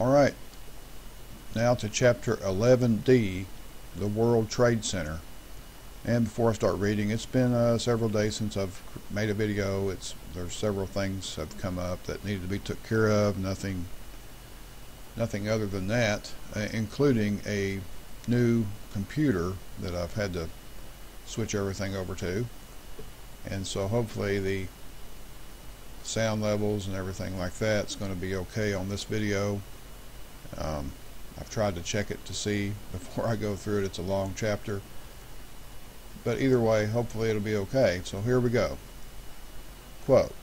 Alright, now to Chapter 11D, the World Trade Center. And before I start reading, it's been several days since I've made a video. There's several things have come up that needed to be took care of. Nothing other than that, including a new computer that I've had to switch everything over to. And so hopefully the sound levels and everything like that is going to be okay on this video. I've tried to check it to see before I go through it. It's a long chapter, but either way, hopefully it'll be okay. So here we go. Quote,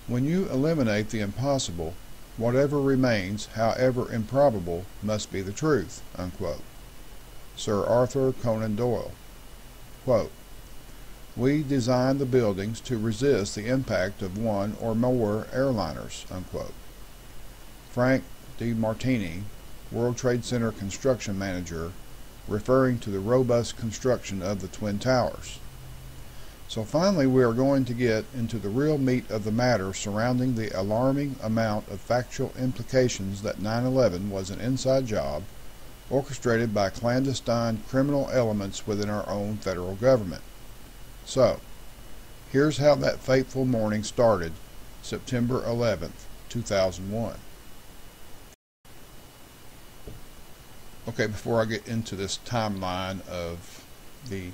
"When you eliminate the impossible, whatever remains, however improbable, must be the truth." Unquote. Sir Arthur Conan Doyle. Quote, "We designed the buildings to resist the impact of one or more airliners." Unquote. Frank D. Martini, World Trade Center construction manager, referring to the robust construction of the Twin Towers. So finally we are going to get into the real meat of the matter surrounding the alarming amount of factual implications that 9/11 was an inside job orchestrated by clandestine criminal elements within our own federal government. So, here's how that fateful morning started, September 11th, 2001. Okay, before I get into this timeline of the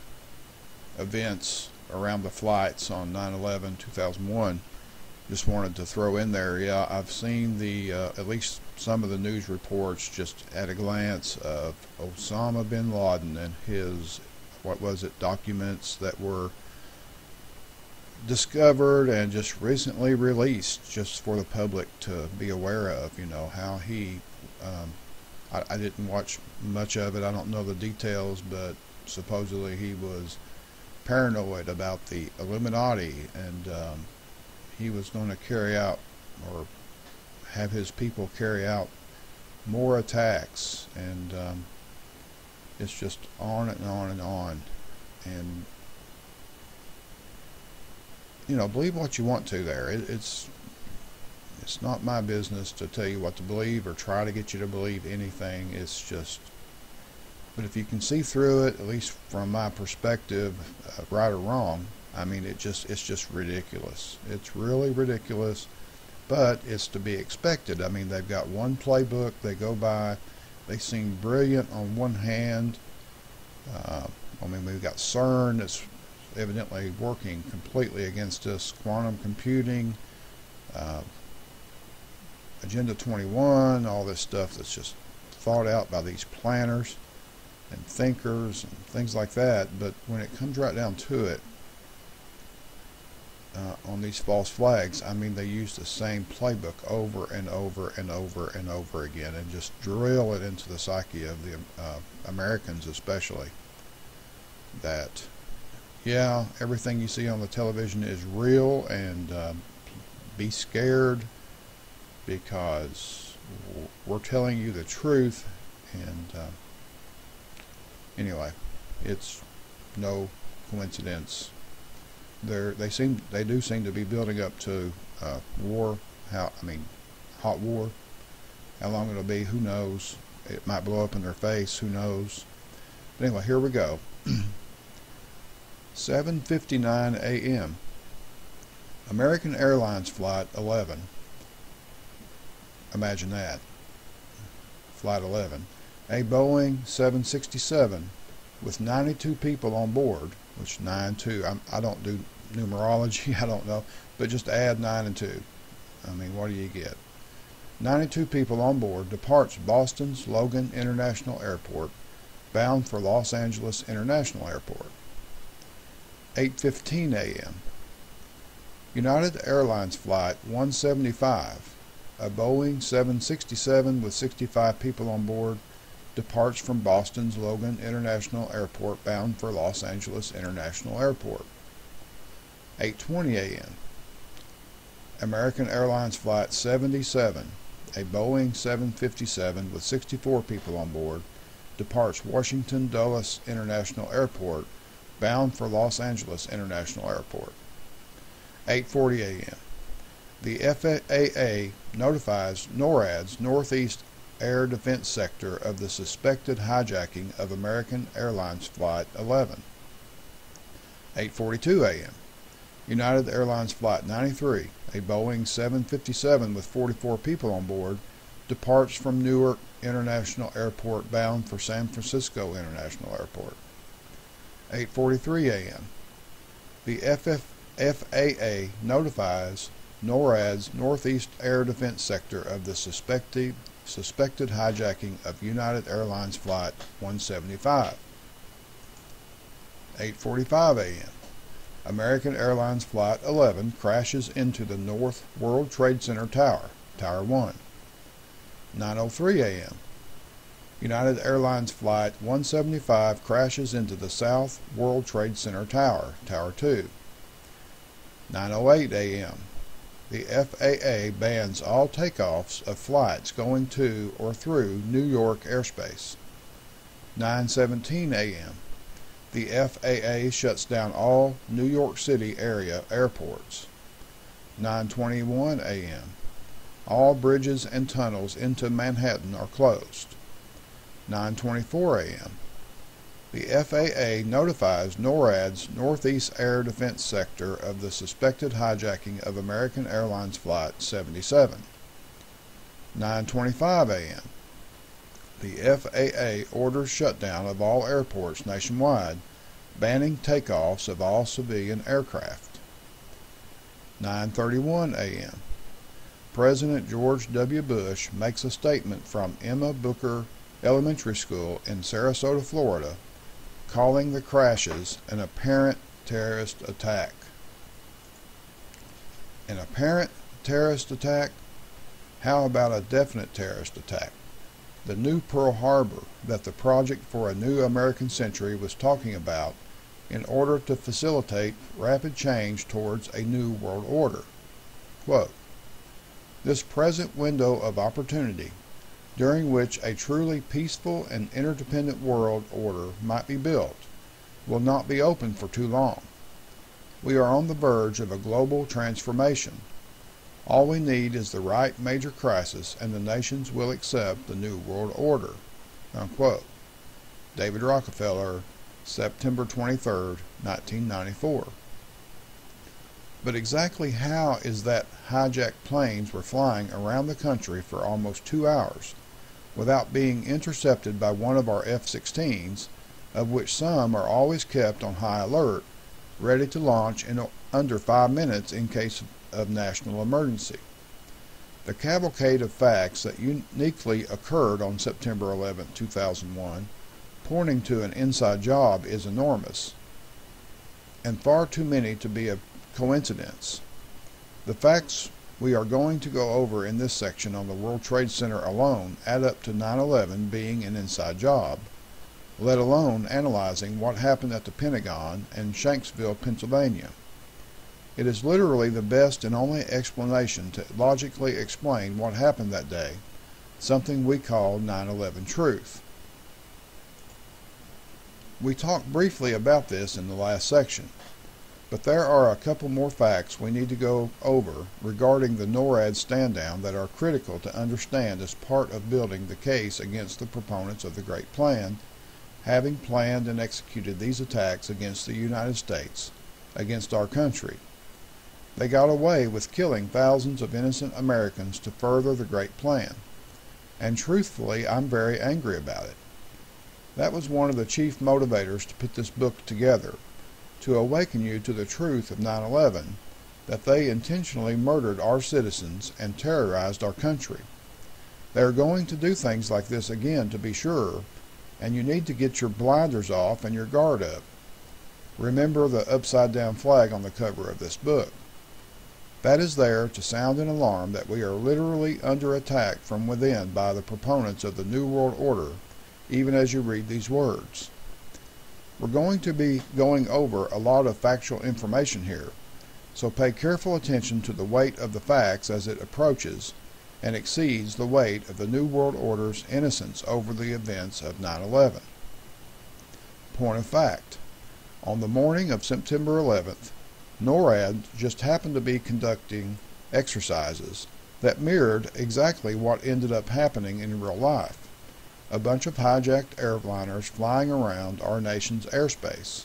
events around the flights on 9/11/2001, just wanted to throw in there, yeah, I've seen at least some of the news reports just at a glance of Osama bin Laden and his, documents that were discovered and just recently released just for the public to be aware of, how he I didn't watch much of it. I don't know the details, but supposedly he was paranoid about the Illuminati, and he was going to carry out or have his people carry out more attacks, and it's just on and on and on. And believe what you want to there. It's not my business to tell you what to believe or try to get you to believe anything. It's just, but if you can see through it, at least from my perspective, right or wrong, I mean, it's just ridiculous. It's really ridiculous, but it's to be expected. I mean, they've got one playbook they go by. They seem brilliant on one hand. I mean, we've got CERN that's evidently working completely against us. Quantum computing, Agenda 21, all this stuff that's just thought out by these planners and thinkers and things like that. But when it comes right down to it, on these false flags, I mean, they use the same playbook over and over and over and over again, and just drill it into the psyche of the Americans especially, that yeah, everything you see on the television is real, and be scared because we're telling you the truth. And anyway, it's no coincidence. They do seem to be building up to war. Hot war. How long it'll be, who knows? It might blow up in their face, who knows? But anyway, here we go. 7:59 a.m. American Airlines Flight 11. Imagine that. Flight 11. A Boeing 767 with 92 people on board, which 9-2. I don't do numerology, I don't know, but just add 9 and 2. I mean, what do you get? 92 people on board departs Boston's Logan International Airport, bound for Los Angeles International Airport. 8:15 a.m. United Airlines Flight 175, a Boeing 767 with 65 people on board, departs from Boston's Logan International Airport, bound for Los Angeles International Airport. 8:20 a.m. American Airlines Flight 77, a Boeing 757 with 64 people on board, departs Washington Dulles International Airport, bound for Los Angeles International Airport. 8:40 a.m. The FAA notifies NORAD's Northeast air defense sector of the suspected hijacking of American Airlines Flight 11. 8:42 a.m. United Airlines Flight 93, a Boeing 757 with 44 people on board, departs from Newark International Airport bound for San Francisco International Airport. 8:43 a.m. The FAA notifies NORAD's Northeast Air Defense Sector of the suspected hijacking of United Airlines Flight 175. 8:45 a.m. American Airlines Flight 11 crashes into the North World Trade Center Tower, Tower 1. 9:03 a.m. United Airlines Flight 175 crashes into the South World Trade Center Tower, Tower 2. 9:08 a.m. The FAA bans all takeoffs of flights going to or through New York airspace. 9:17 a.m. The FAA shuts down all New York City area airports. 9:21 a.m. All bridges and tunnels into Manhattan are closed. 9:24 a.m. The FAA notifies NORAD's Northeast Air Defense Sector of the suspected hijacking of American Airlines Flight 77. 9:25 a.m. The FAA orders shutdown of all airports nationwide, banning takeoffs of all civilian aircraft. 9:31 a.m. President George W. Bush makes a statement from Emma Booker Elementary School in Sarasota, Florida, calling the crashes an apparent terrorist attack. An apparent terrorist attack? How about a definite terrorist attack? The new Pearl Harbor that the Project for a New American Century was talking about in order to facilitate rapid change towards a new world order. Quote, "This present window of opportunity, during which a truly peaceful and interdependent world order might be built, will not be open for too long. We are on the verge of a global transformation. All we need is the right major crisis and the nations will accept the new world order." Unquote. David Rockefeller, September 23, 1994. But exactly how is that hijacked planes were flying around the country for almost 2 hours without being intercepted by one of our F-16s, of which some are always kept on high alert, ready to launch in under 5 minutes in case of national emergency? The cavalcade of facts that uniquely occurred on September 11, 2001, pointing to an inside job, is enormous, and far too many to be a coincidence. The facts we are going to go over in this section on the World Trade Center alone add up to 9/11 being an inside job, let alone analyzing what happened at the Pentagon and Shanksville, Pennsylvania. It is literally the best and only explanation to logically explain what happened that day, something we call 9/11 truth. We talked briefly about this in the last section, but there are a couple more facts we need to go over regarding the NORAD stand-down that are critical to understand as part of building the case against the proponents of the Great Plan, having planned and executed these attacks against the United States, against our country. They got away with killing thousands of innocent Americans to further the Great Plan, and truthfully, I'm very angry about it. That was one of the chief motivators to put this book together, to awaken you to the truth of 9/11, that they intentionally murdered our citizens and terrorized our country. They are going to do things like this again, to be sure, and you need to get your blinders off and your guard up. Remember the upside-down flag on the cover of this book. That is there to sound an alarm that we are literally under attack from within by the proponents of the New World Order, even as you read these words. We're going to be going over a lot of factual information here, so pay careful attention to the weight of the facts as it approaches and exceeds the weight of the New World Order's innocence over the events of 9/11. Point of fact: on the morning of September 11th, NORAD just happened to be conducting exercises that mirrored exactly what ended up happening in real life. A bunch of hijacked airliners flying around our nation's airspace.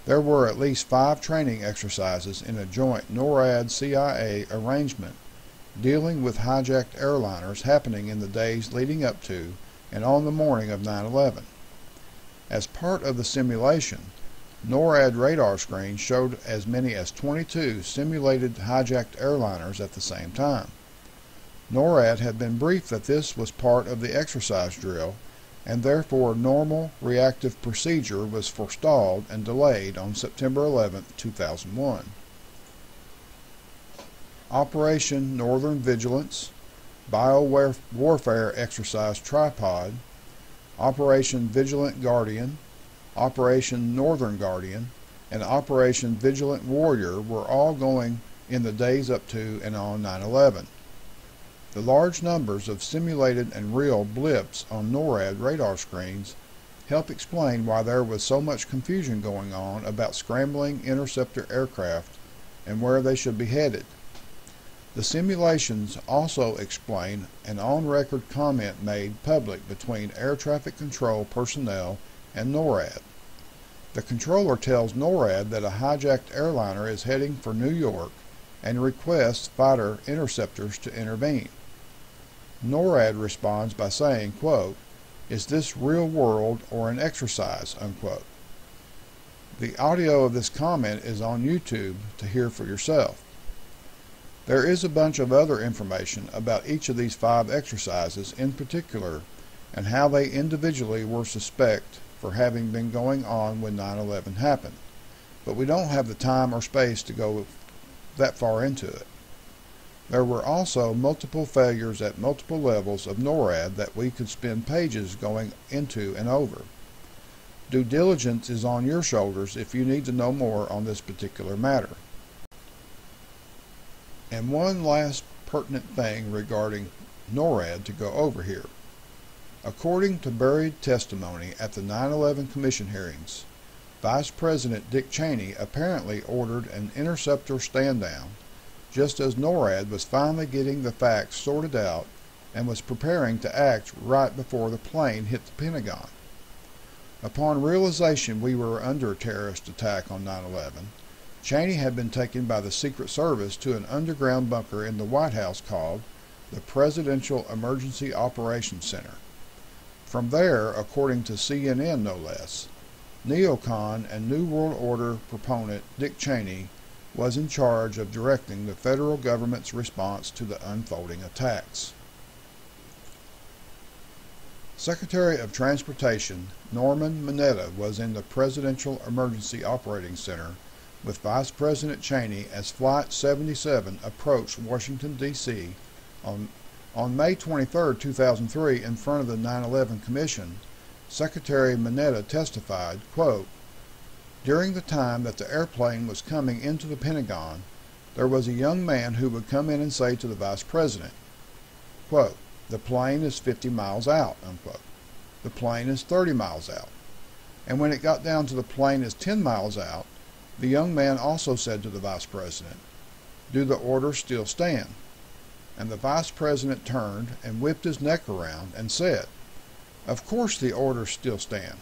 There were at least 5 training exercises in a joint NORAD-CIA arrangement dealing with hijacked airliners happening in the days leading up to and on the morning of 9/11. As part of the simulation, NORAD radar screens showed as many as 22 simulated hijacked airliners at the same time. NORAD had been briefed that this was part of the exercise drill, and therefore normal reactive procedure was forestalled and delayed on September 11, 2001. Operation Northern Vigilance, Biowarfare Exercise Tripod, Operation Vigilant Guardian, Operation Northern Guardian, and Operation Vigilant Warrior were all going in the days up to and on 9/11. The large numbers of simulated and real blips on NORAD radar screens help explain why there was so much confusion going on about scrambling interceptor aircraft and where they should be headed. The simulations also explain an on-record comment made public between air traffic control personnel and NORAD. The controller tells NORAD that a hijacked airliner is heading for New York and requests fighter interceptors to intervene. NORAD responds by saying, quote, "Is this real world or an exercise?" unquote. The audio of this comment is on YouTube to hear for yourself. There is a bunch of other information about each of these 5 exercises in particular and how they individually were suspect for having been going on when 9/11 happened, but we don't have the time or space to go that far into it. There were also multiple failures at multiple levels of NORAD that we could spend pages going into and over. Due diligence is on your shoulders if you need to know more on this particular matter. And one last pertinent thing regarding NORAD to go over here. According to buried testimony at the 9/11 Commission hearings, Vice President Dick Cheney apparently ordered an interceptor stand down just as NORAD was finally getting the facts sorted out and was preparing to act right before the plane hit the Pentagon. Upon realization we were under a terrorist attack on 9/11, Cheney had been taken by the Secret Service to an underground bunker in the White House called the Presidential Emergency Operations Center. From there, according to CNN no less, neocon and New World Order proponent Dick Cheney was in charge of directing the federal government's response to the unfolding attacks. Secretary of Transportation Norman Mineta was in the Presidential Emergency Operating Center with Vice President Cheney as Flight 77 approached Washington, D.C. on May 23, 2003 in front of the 9/11 Commission. Secretary Mineta testified, quote, "During the time that the airplane was coming into the Pentagon, there was a young man who would come in and say to the Vice President, quote, 'The plane is 50 miles out,' unquote. 'The plane is 30 miles out.' And when it got down to the plane is 10 miles out, the young man also said to the Vice President, 'Do the orders still stand?' And the Vice President turned and whipped his neck around and said, 'Of course the orders still stand.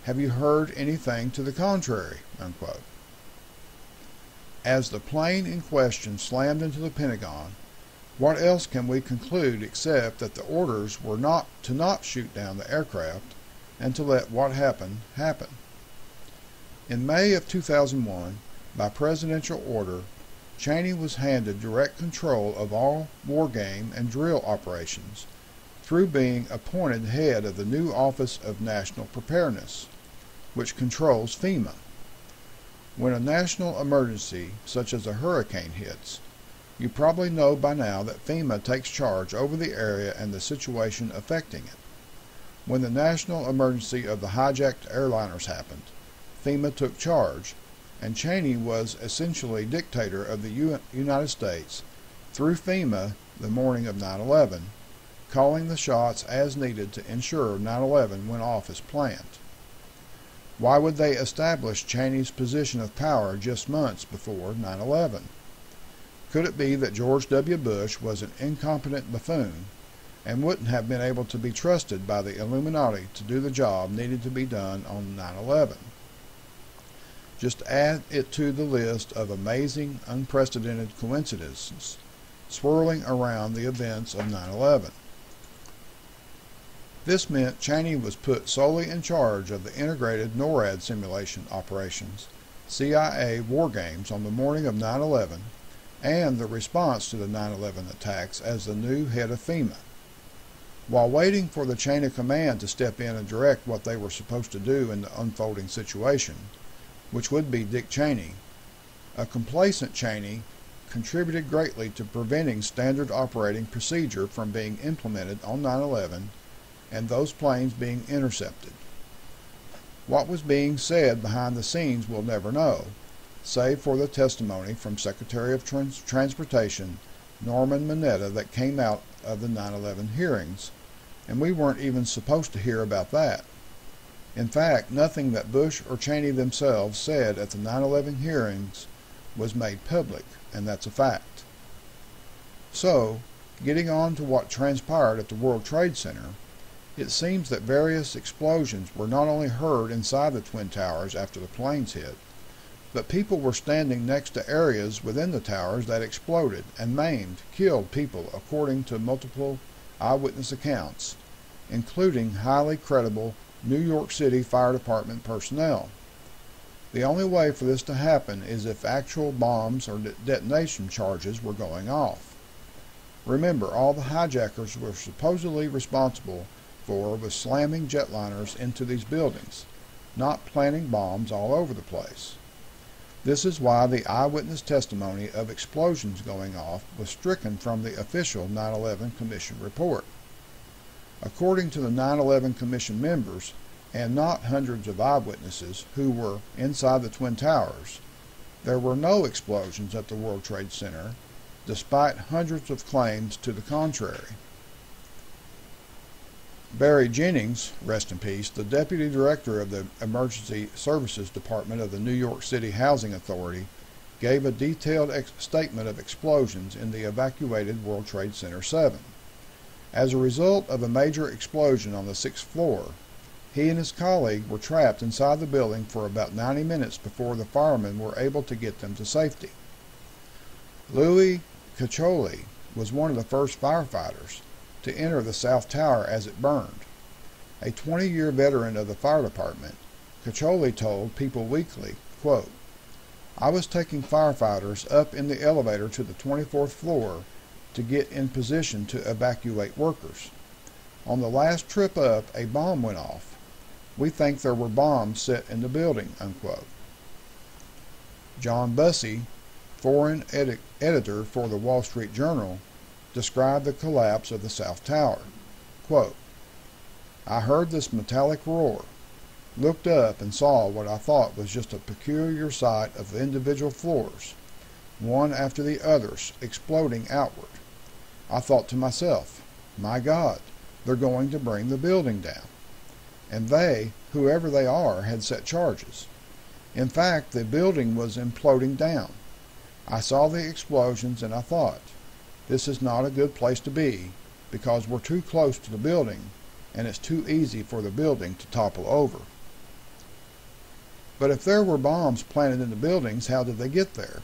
Have you heard anything to the contrary?' unquote. As the plane in question slammed into the Pentagon, what else can we conclude except that the orders were not shoot down the aircraft and to let what happened happen? In May of 2001, by presidential order, Cheney was handed direct control of all wargame and drill operations through being appointed head of the new Office of National Preparedness, which controls FEMA. When a national emergency, such as a hurricane, hits, you probably know by now that FEMA takes charge over the area and the situation affecting it. When the national emergency of the hijacked airliners happened, FEMA took charge, and Cheney was essentially dictator of the United States through FEMA the morning of 9/11, calling the shots as needed to ensure 9/11 went off as planned. Why would they establish Cheney's position of power just months before 9/11? Could it be that George W. Bush was an incompetent buffoon and wouldn't have been able to be trusted by the Illuminati to do the job needed to be done on 9/11? Just add it to the list of amazing, unprecedented coincidences swirling around the events of 9/11. This meant Cheney was put solely in charge of the integrated NORAD simulation operations, CIA war games on the morning of 9/11, and the response to the 9/11 attacks as the new head of FEMA. While waiting for the chain of command to step in and direct what they were supposed to do in the unfolding situation, which would be Dick Cheney, a complacent Cheney contributed greatly to preventing standard operating procedure from being implemented on 9/11 and those planes being intercepted. What was being said behind the scenes we'll never know, save for the testimony from Secretary of Transportation Norman Mineta that came out of the 9/11 hearings, and we weren't even supposed to hear about that. In fact, nothing that Bush or Cheney themselves said at the 9/11 hearings was made public, and that's a fact. So, getting on to what transpired at the World Trade Center, it seems that various explosions were not only heard inside the Twin Towers after the planes hit, but people were standing next to areas within the towers that exploded and killed people according to multiple eyewitness accounts, including highly credible New York City Fire Department personnel. The only way for this to happen is if actual bombs or detonation charges were going off. Remember, all the hijackers were supposedly responsible for was slamming jetliners into these buildings, not planting bombs all over the place. This is why the eyewitness testimony of explosions going off was stricken from the official 9/11 Commission report. According to the 9/11 Commission members, and not hundreds of eyewitnesses who were inside the Twin Towers, there were no explosions at the World Trade Center, despite hundreds of claims to the contrary. Barry Jennings, rest in peace, the Deputy Director of the Emergency Services Department of the New York City Housing Authority, gave a detailed statement of explosions in the evacuated World Trade Center 7. As a result of a major explosion on the 6th floor, he and his colleague were trapped inside the building for about 90 minutes before the firemen were able to get them to safety. Louis Caccioli was one of the first firefighters to enter the South Tower as it burned. A 20-year veteran of the fire department, Caccioli told People Weekly, quote, "I was taking firefighters up in the elevator to the 24th floor to get in position to evacuate workers. On the last trip up, a bomb went off. We think there were bombs set in the building," unquote. John Bussey, foreign editor for the Wall Street Journal, described the collapse of the South Tower. Quote, "I heard this metallic roar, looked up and saw what I thought was just a peculiar sight of the individual floors, one after the others, exploding outward. I thought to myself, my God, they're going to bring the building down. And they, whoever they are, had set charges. In fact, the building was imploding down. I saw the explosions and I thought, this is not a good place to be because we're too close to the building and it's too easy for the building to topple over. But if there were bombs planted in the buildings, how did they get there?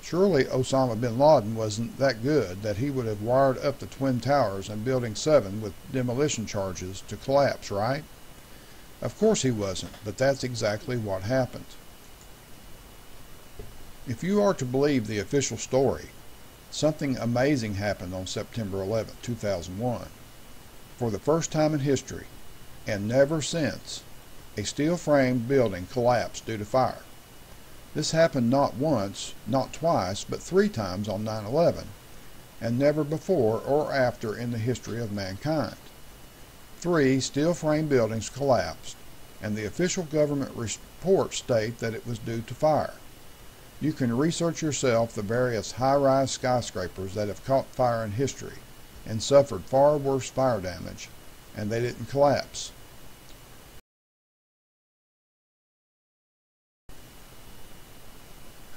Surely Osama bin Laden wasn't that good that he would have wired up the Twin Towers and Building 7 with demolition charges to collapse, right? Of course he wasn't, but that's exactly what happened. If you are to believe the official story, something amazing happened on September 11, 2001. For the first time in history, and never since, a steel-framed building collapsed due to fire. This happened not once, not twice, but 3 times on 9/11, and never before or after in the history of mankind. 3 steel-framed buildings collapsed, and the official government reports state that it was due to fire. You can research yourself the various high-rise skyscrapers that have caught fire in history and suffered far worse fire damage, and they didn't collapse.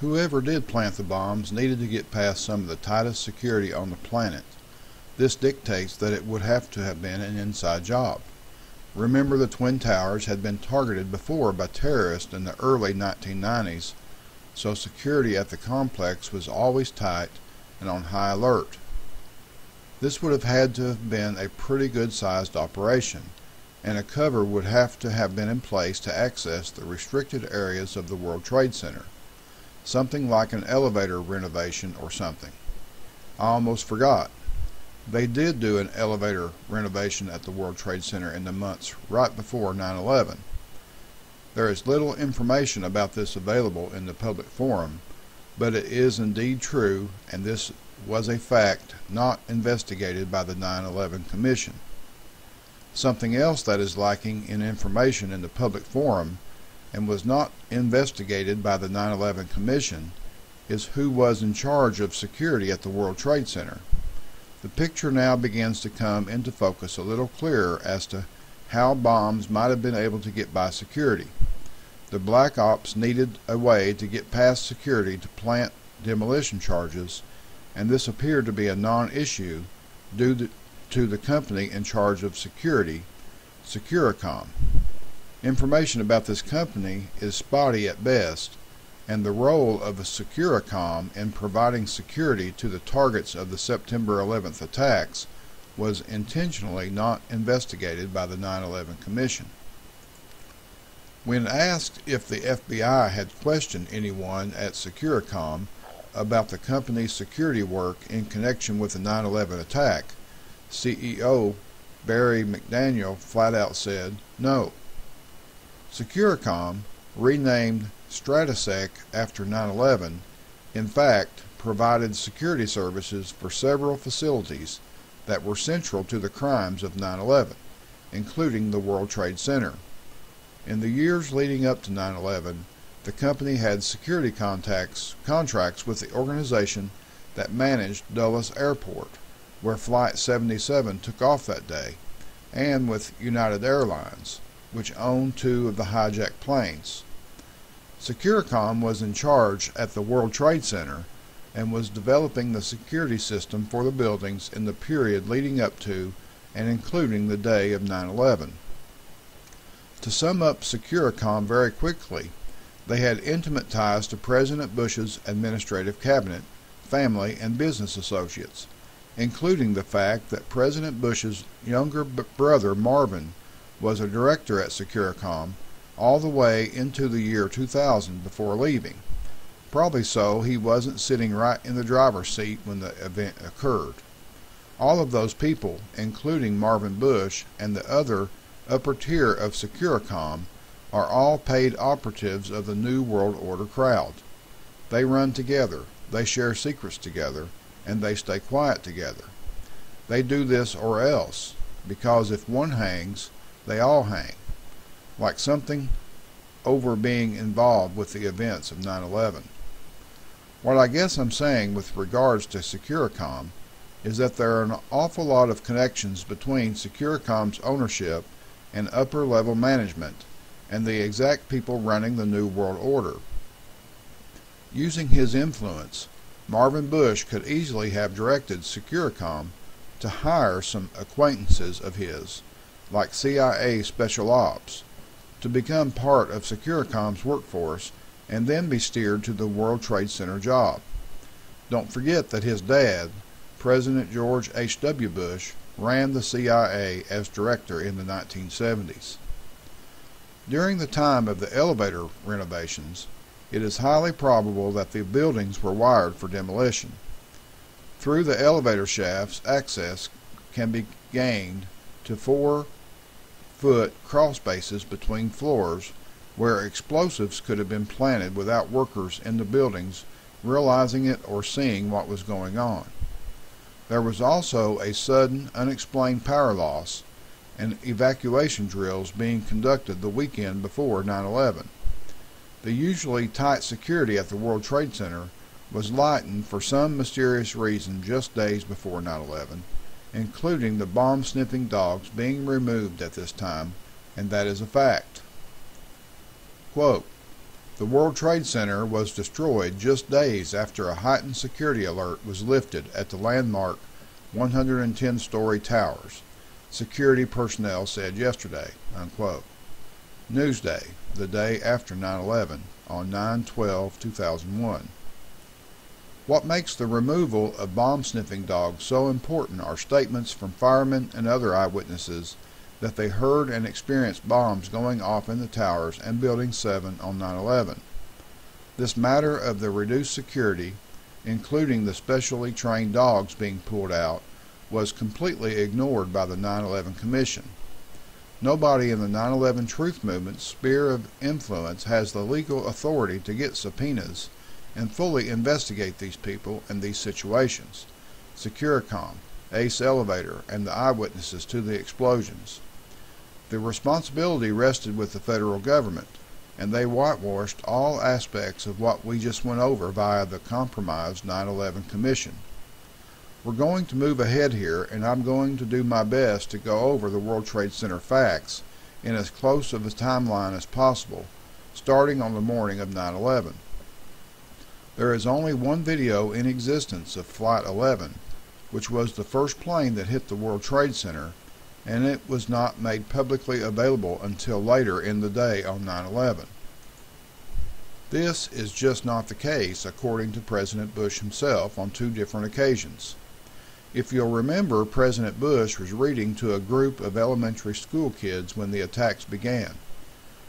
Whoever did plant the bombs needed to get past some of the tightest security on the planet. This dictates that it would have to have been an inside job. Remember, the Twin Towers had been targeted before by terrorists in the early 1990s, so security at the complex was always tight and on high alert. This would have had to have been a pretty good-sized operation, and a cover would have to have been in place to access the restricted areas of the World Trade Center. Something like an elevator renovation or something. I almost forgot. They did do an elevator renovation at the World Trade Center in the months right before 9/11. There is little information about this available in the public forum, but it is indeed true, and this was a fact not investigated by the 9/11 Commission. Something else that is lacking in information in the public forum and was not investigated by the 9/11 Commission is who was in charge of security at the World Trade Center. The picture now begins to come into focus a little clearer as to how bombs might have been able to get by security. The Black Ops needed a way to get past security to plant demolition charges, and this appeared to be a non-issue due to the company in charge of security, Securicom. Information about this company is spotty at best, and the role of a Securicom in providing security to the targets of the September 11th attacks was intentionally not investigated by the 9/11 Commission. When asked if the FBI had questioned anyone at Securicom about the company's security work in connection with the 9/11 attack, CEO Barry McDaniel flat out said no. Securicom, renamed Stratosec after 9/11, in fact provided security services for several facilities that were central to the crimes of 9/11, including the World Trade Center. In the years leading up to 9/11, the company had security contracts with the organization that managed Dulles Airport, where Flight 77 took off that day, and with United Airlines, which owned two of the hijacked planes. Securicom was in charge at the World Trade Center and was developing the security system for the buildings in the period leading up to and including the day of 9/11. To sum up Securicom very quickly, they had intimate ties to President Bush's administrative cabinet, family, and business associates, including the fact that President Bush's younger brother Marvin was a director at Securicom all the way into the year 2000 before leaving. Probably so he wasn't sitting right in the driver's seat when the event occurred. All of those people, including Marvin Bush and the other upper tier of Securicom, are all paid operatives of the New World Order crowd. They run together, they share secrets together, and they stay quiet together. They do this or else, because if one hangs, they all hang, like something over being involved with the events of 9/11. What I guess I'm saying with regards to Securicom is that there are an awful lot of connections between Securicom's ownership and upper-level management and the exact people running the New World Order. Using his influence, Marvin Bush could easily have directed Securicom to hire some acquaintances of his, like CIA Special Ops, to become part of Securicom's workforce and then be steered to the World Trade Center job. Don't forget that his dad, President George H.W. Bush, ran the CIA as director in the 1970s. During the time of the elevator renovations, it is highly probable that the buildings were wired for demolition. Through the elevator shafts, access can be gained to 4-foot crawl spaces between floors where explosives could have been planted without workers in the buildings realizing it or seeing what was going on. There was also a sudden, unexplained power loss and evacuation drills being conducted the weekend before 9/11. The usually tight security at the World Trade Center was lightened for some mysterious reason just days before 9/11, including the bomb-sniffing dogs being removed at this time, and that is a fact. Quote, The World Trade Center was destroyed just days after a heightened security alert was lifted at the landmark 110-story towers, security personnel said yesterday, unquote. Newsday, the day after 9/11, on 9/12/2001. What makes the removal of bomb-sniffing dogs so important are statements from firemen and other eyewitnesses that they heard and experienced bombs going off in the towers and Building 7 on 9/11. This matter of the reduced security, including the specially trained dogs being pulled out, was completely ignored by the 9/11 Commission. Nobody in the 9/11 Truth Movement's sphere of influence has the legal authority to get subpoenas and fully investigate these people and these situations. Securicom, Ace Elevator, and the eyewitnesses to the explosions. The responsibility rested with the federal government, and they whitewashed all aspects of what we just went over via the compromised 9/11 Commission. We're going to move ahead here, and I'm going to do my best to go over the World Trade Center facts in as close of a timeline as possible, starting on the morning of 9/11. There is only one video in existence of Flight 11, which was the first plane that hit the World Trade Center, and it was not made publicly available until later in the day on 9/11. This is just not the case, according to President Bush himself on two different occasions. If you'll remember, President Bush was reading to a group of elementary school kids when the attacks began.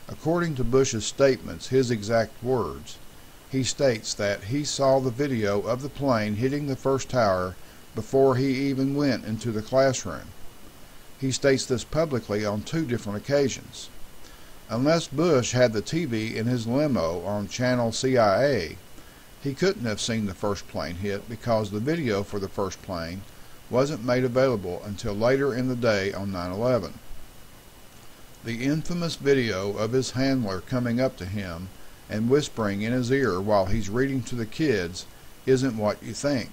According to Bush's statements, his exact words, he states that he saw the video of the plane hitting the first tower before he even went into the classroom. He states this publicly on two different occasions. Unless Bush had the TV in his limo on channel CIA, he couldn't have seen the first plane hit because the video for the first plane wasn't made available until later in the day on 9/11. The infamous video of his handler coming up to him and whispering in his ear while he's reading to the kids isn't what you think.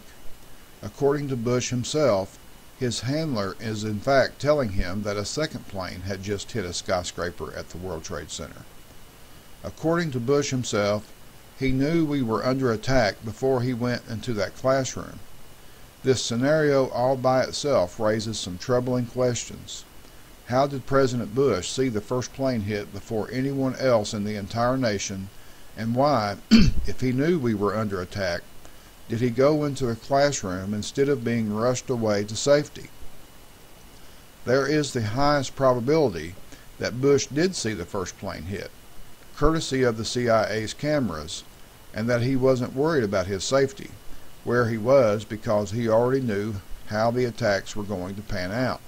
According to Bush himself, his handler is in fact telling him that a second plane had just hit a skyscraper at the World Trade Center. According to Bush himself, he knew we were under attack before he went into that classroom. This scenario all by itself raises some troubling questions. How did President Bush see the first plane hit before anyone else in the entire nation, and why, if he knew we were under attack, did he go into the classroom instead of being rushed away to safety? There is the highest probability that Bush did see the first plane hit, courtesy of the CIA's cameras, and that he wasn't worried about his safety, where he was, because he already knew how the attacks were going to pan out.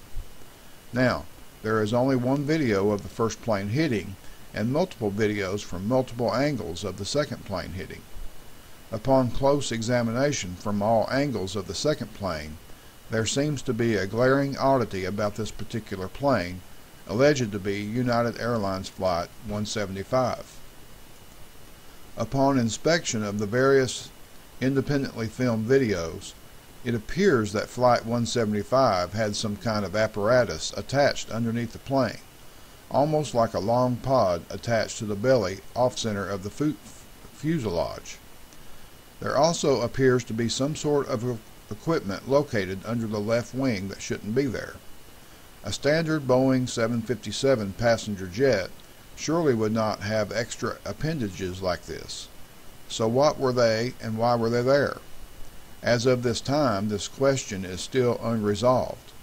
Now, there is only one video of the first plane hitting, and multiple videos from multiple angles of the second plane hitting. Upon close examination from all angles of the second plane, there seems to be a glaring oddity about this particular plane, alleged to be United Airlines Flight 175. Upon inspection of the various independently filmed videos, it appears that Flight 175 had some kind of apparatus attached underneath the plane, almost like a long pod attached to the belly off-center of the fuselage. There also appears to be some sort of equipment located under the left wing that shouldn't be there. A standard Boeing 757 passenger jet surely would not have extra appendages like this. So what were they, and why were they there? As of this time, this question is still unresolved,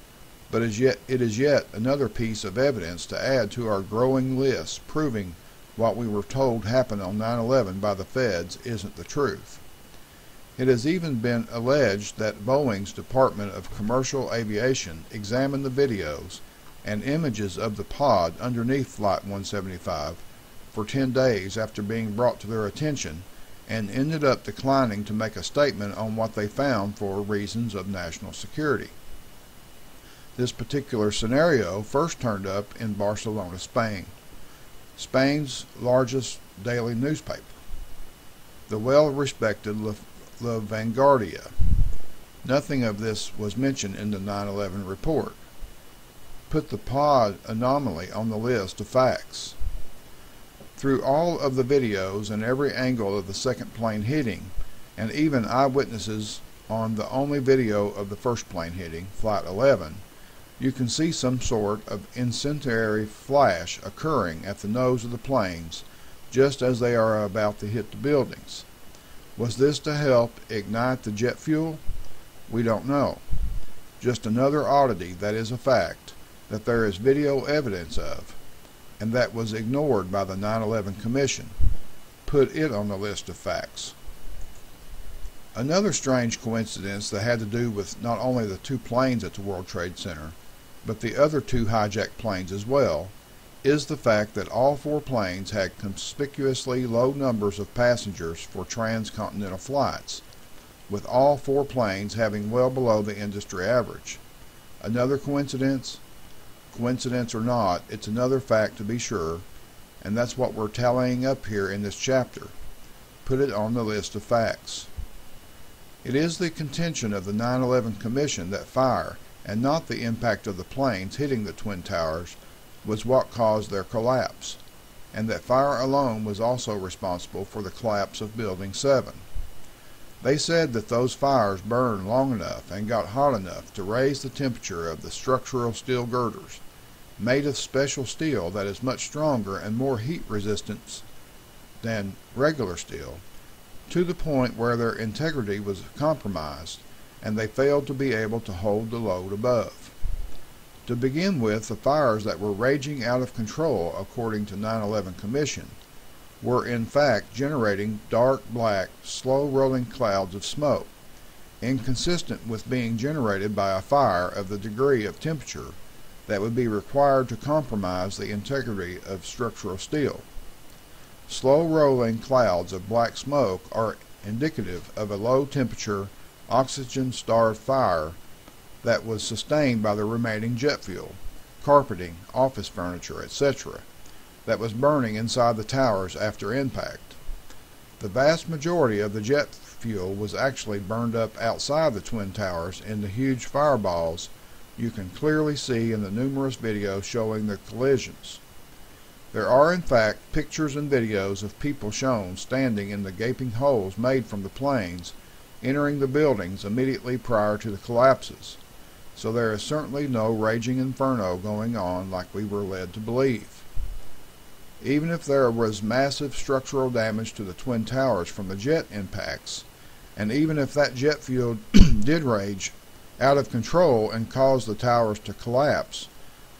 but it is yet another piece of evidence to add to our growing list proving what we were told happened on 9/11 by the feds isn't the truth. It has even been alleged that Boeing's Department of Commercial Aviation examined the videos and images of the pod underneath Flight 175 for 10 days after being brought to their attention, and ended up declining to make a statement on what they found for reasons of national security. This particular scenario first turned up in Barcelona, Spain, Spain's largest daily newspaper, the well-respected La Vanguardia. Nothing of this was mentioned in the 9/11 report. Put the pod anomaly on the list of facts. Through all of the videos and every angle of the second plane hitting, and even eyewitnesses on the only video of the first plane hitting, Flight 11, you can see some sort of incendiary flash occurring at the nose of the planes just as they are about to hit the buildings. Was this to help ignite the jet fuel? We don't know. Just another oddity that is a fact that there is video evidence of, and that was ignored by the 9/11 Commission. Put it on the list of facts. Another strange coincidence that had to do with not only the two planes at the World Trade Center, but the other two hijacked planes as well, is the fact that all four planes had conspicuously low numbers of passengers for transcontinental flights, with all four planes having well below the industry average. Another coincidence? Coincidence or not, it's another fact to be sure, and that's what we're tallying up here in this chapter. Put it on the list of facts. It is the contention of the 9/11 Commission that fire, and not the impact of the planes hitting the Twin Towers, was what caused their collapse, and that fire alone was also responsible for the collapse of Building 7. They said that those fires burned long enough and got hot enough to raise the temperature of the structural steel girders, made of special steel that is much stronger and more heat resistant than regular steel, to the point where their integrity was compromised and they failed to be able to hold the load above. To begin with, the fires that were raging out of control, according to 9/11 Commission, were in fact generating dark black, slow-rolling clouds of smoke, inconsistent with being generated by a fire of the degree of temperature that would be required to compromise the integrity of structural steel. Slow-rolling clouds of black smoke are indicative of a low-temperature, oxygen-starved fire that was sustained by the remaining jet fuel, carpeting, office furniture, etc., that was burning inside the towers after impact. The vast majority of the jet fuel was actually burned up outside the Twin Towers in the huge fireballs you can clearly see in the numerous videos showing the collisions. There are in fact pictures and videos of people shown standing in the gaping holes made from the planes entering the buildings immediately prior to the collapses, so there is certainly no raging inferno going on like we were led to believe. Even if there was massive structural damage to the Twin Towers from the jet impacts, and even if that jet fuel did rage out of control and cause the towers to collapse,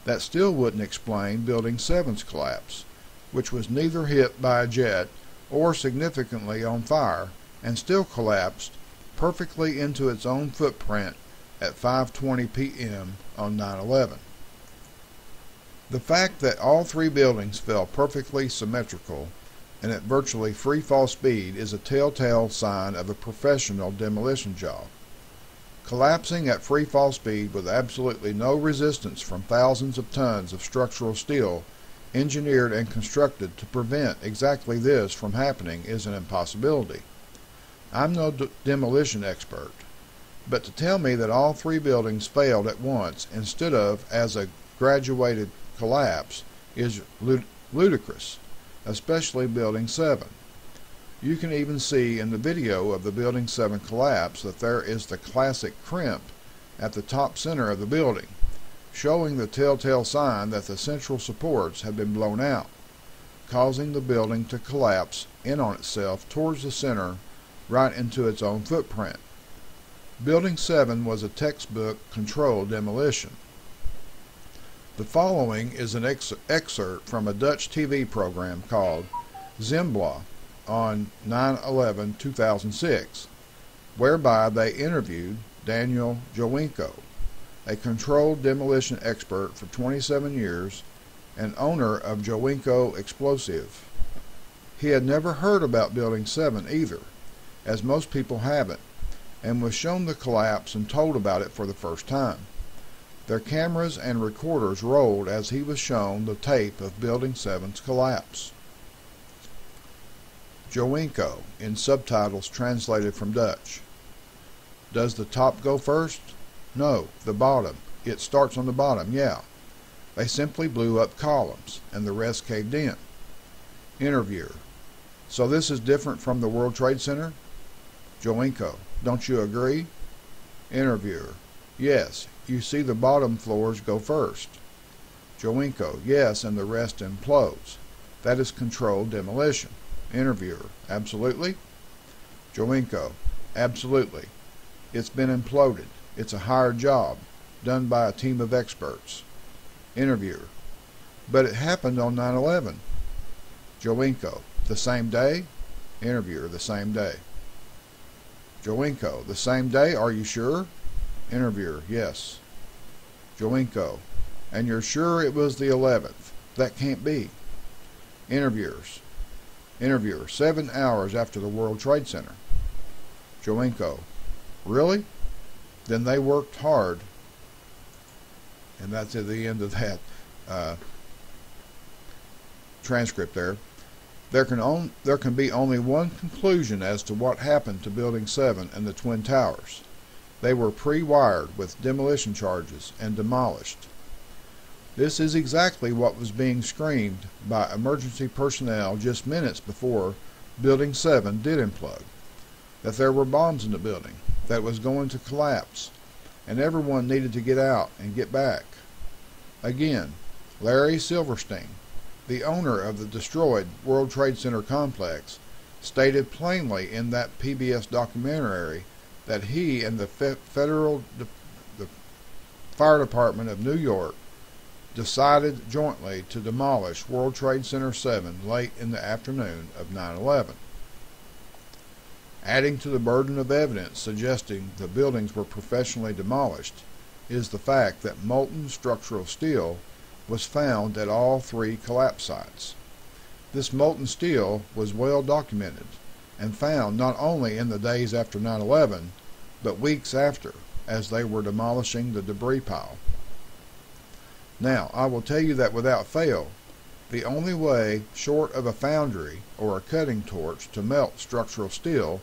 that still wouldn't explain Building 7's collapse, which was neither hit by a jet or significantly on fire, and still collapsed perfectly into its own footprint at 5:20 p.m. on 9/11. The fact that all three buildings fell perfectly symmetrical and at virtually free fall speed is a telltale sign of a professional demolition job. Collapsing at free fall speed with absolutely no resistance from thousands of tons of structural steel engineered and constructed to prevent exactly this from happening is an impossibility. I'm no demolition expert, but to tell me that all three buildings failed at once instead of as a graduated collapse is ludicrous, especially Building 7. You can even see in the video of the Building 7 collapse that there is the classic crimp at the top center of the building, showing the telltale sign that the central supports have been blown out, causing the building to collapse in on itself towards the center right into its own footprint. Building 7 was a textbook controlled demolition. The following is an excerpt from a Dutch TV program called Zembla on 9/11/2006, whereby they interviewed Daniel Jowenko, a controlled demolition expert for 27 years and owner of Jowenko Explosive. He had never heard about Building 7 either, as most people haven't, and was shown the collapse and told about it for the first time. Their cameras and recorders rolled as he was shown the tape of Building 7's collapse. Jowenko, in subtitles translated from Dutch. Does the top go first? No, the bottom. It starts on the bottom, yeah. They simply blew up columns, and the rest caved in. Interviewer: so this is different from the World Trade Center? Joinko: don't you agree? Interviewer: yes, you see the bottom floors go first. Joinko: yes, and the rest implodes. That is controlled demolition. Interviewer: absolutely? Joinko: absolutely. It's been imploded. It's a hired job, done by a team of experts. Interviewer: but it happened on 9/11. Joinko: the same day? Interviewer: the same day. Joinko: the same day, are you sure? Interviewer: yes. Joinko: and you're sure it was the 11th? That can't be. Interviewer: 7 hours after the World Trade Center. Joinko: really? Then they worked hard. And that's at the end of that transcript there. There can be only one conclusion as to what happened to Building 7 and the Twin Towers. They were pre-wired with demolition charges and demolished. This is exactly what was being screamed by emergency personnel just minutes before Building 7 did implode. That there were bombs in the building, that it was going to collapse, and everyone needed to get out and get back. Again, Larry Silverstein, the owner of the destroyed World Trade Center complex, stated plainly in that PBS documentary that he and the the Fire Department of New York decided jointly to demolish World Trade Center 7 late in the afternoon of 9/11. Adding to the burden of evidence suggesting the buildings were professionally demolished is the fact that molten structural steel was found at all 3 collapse sites. This molten steel was well documented and found not only in the days after 9/11, but weeks after, as they were demolishing the debris pile. Now, I will tell you that without fail, the only way short of a foundry or a cutting torch to melt structural steel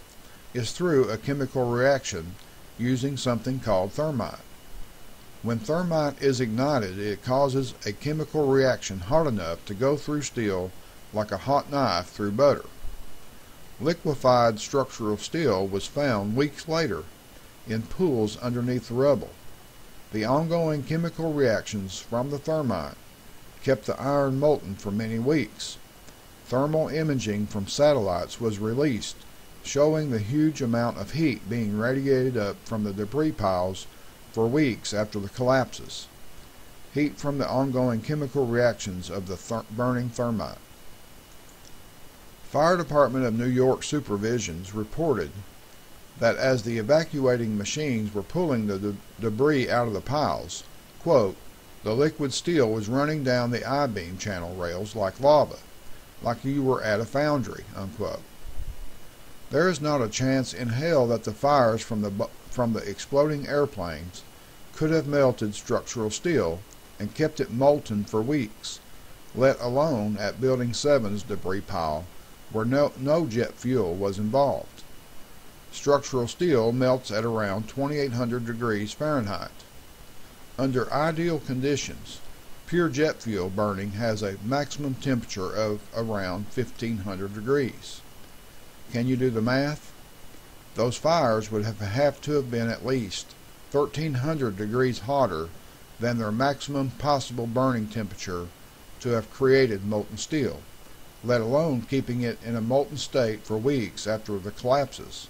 is through a chemical reaction using something called thermite. When thermite is ignited, it causes a chemical reaction hot enough to go through steel like a hot knife through butter. Liquefied structural steel was found weeks later in pools underneath the rubble. The ongoing chemical reactions from the thermite kept the iron molten for many weeks. Thermal imaging from satellites was released, showing the huge amount of heat being radiated up from the debris piles for weeks after the collapses. Heat from the ongoing chemical reactions of the burning thermite. Fire Department of New York supervisions reported that as the evacuating machines were pulling the debris out of the piles, quote, the liquid steel was running down the I-beam channel rails like lava, like you were at a foundry, unquote. There is not a chance in hell that the fires from the exploding airplanes could have melted structural steel and kept it molten for weeks, let alone at Building 7's debris pile, where no jet fuel was involved. Structural steel melts at around 2,800 degrees Fahrenheit. Under ideal conditions, pure jet fuel burning has a maximum temperature of around 1,500 degrees. Can you do the math? Those fires would have to have been at least 1,300 degrees hotter than their maximum possible burning temperature to have created molten steel, let alone keeping it in a molten state for weeks after the collapses.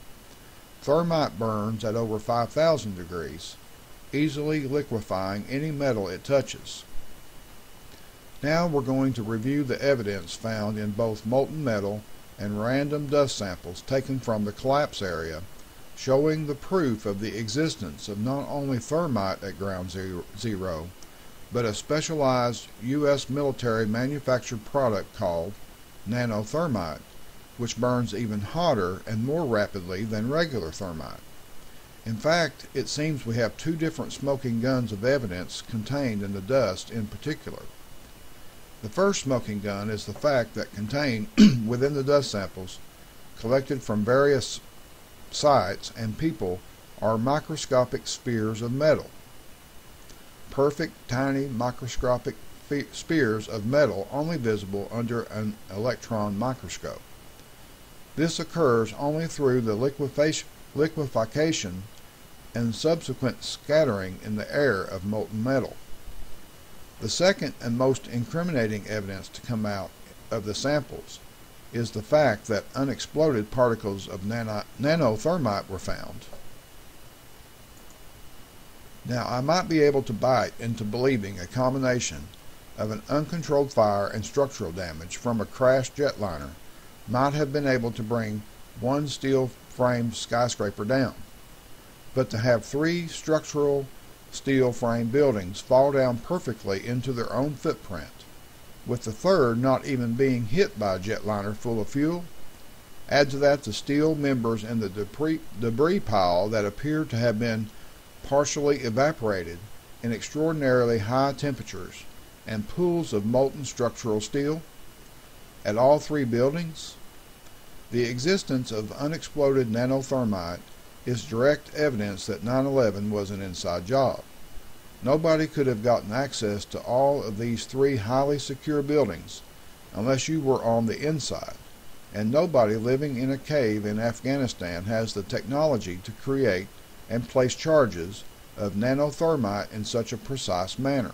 Thermite burns at over 5,000 degrees, easily liquefying any metal it touches. Now we're going to review the evidence found in both molten metal and random dust samples taken from the collapse area, showing the proof of the existence of not only thermite at ground zero, but a specialized U.S. military manufactured product called nanothermite, which burns even hotter and more rapidly than regular thermite. In fact, it seems we have 2 different smoking guns of evidence contained in the dust in particular. The first smoking gun is the fact that contained within the dust samples collected from various sites and people are microscopic spheres of metal. Perfect, tiny, microscopic spears of metal only visible under an electron microscope. This occurs only through the liquefaction and subsequent scattering in the air of molten metal. The second and most incriminating evidence to come out of the samples is the fact that unexploded particles of nanothermite were found. Now, I might be able to bite into believing a combination of an uncontrolled fire and structural damage from a crashed jetliner might have been able to bring one steel-framed skyscraper down. But to have 3 structural steel-framed buildings fall down perfectly into their own footprint, with the third not even being hit by a jetliner full of fuel, add to that the steel members in the debris pile that appeared to have been partially evaporated in extraordinarily high temperatures, and pools of molten structural steel at all 3 buildings. The existence of unexploded nanothermite is direct evidence that 9/11 was an inside job. Nobody could have gotten access to all of these 3 highly secure buildings unless you were on the inside, and nobody living in a cave in Afghanistan has the technology to create and place charges of nanothermite in such a precise manner.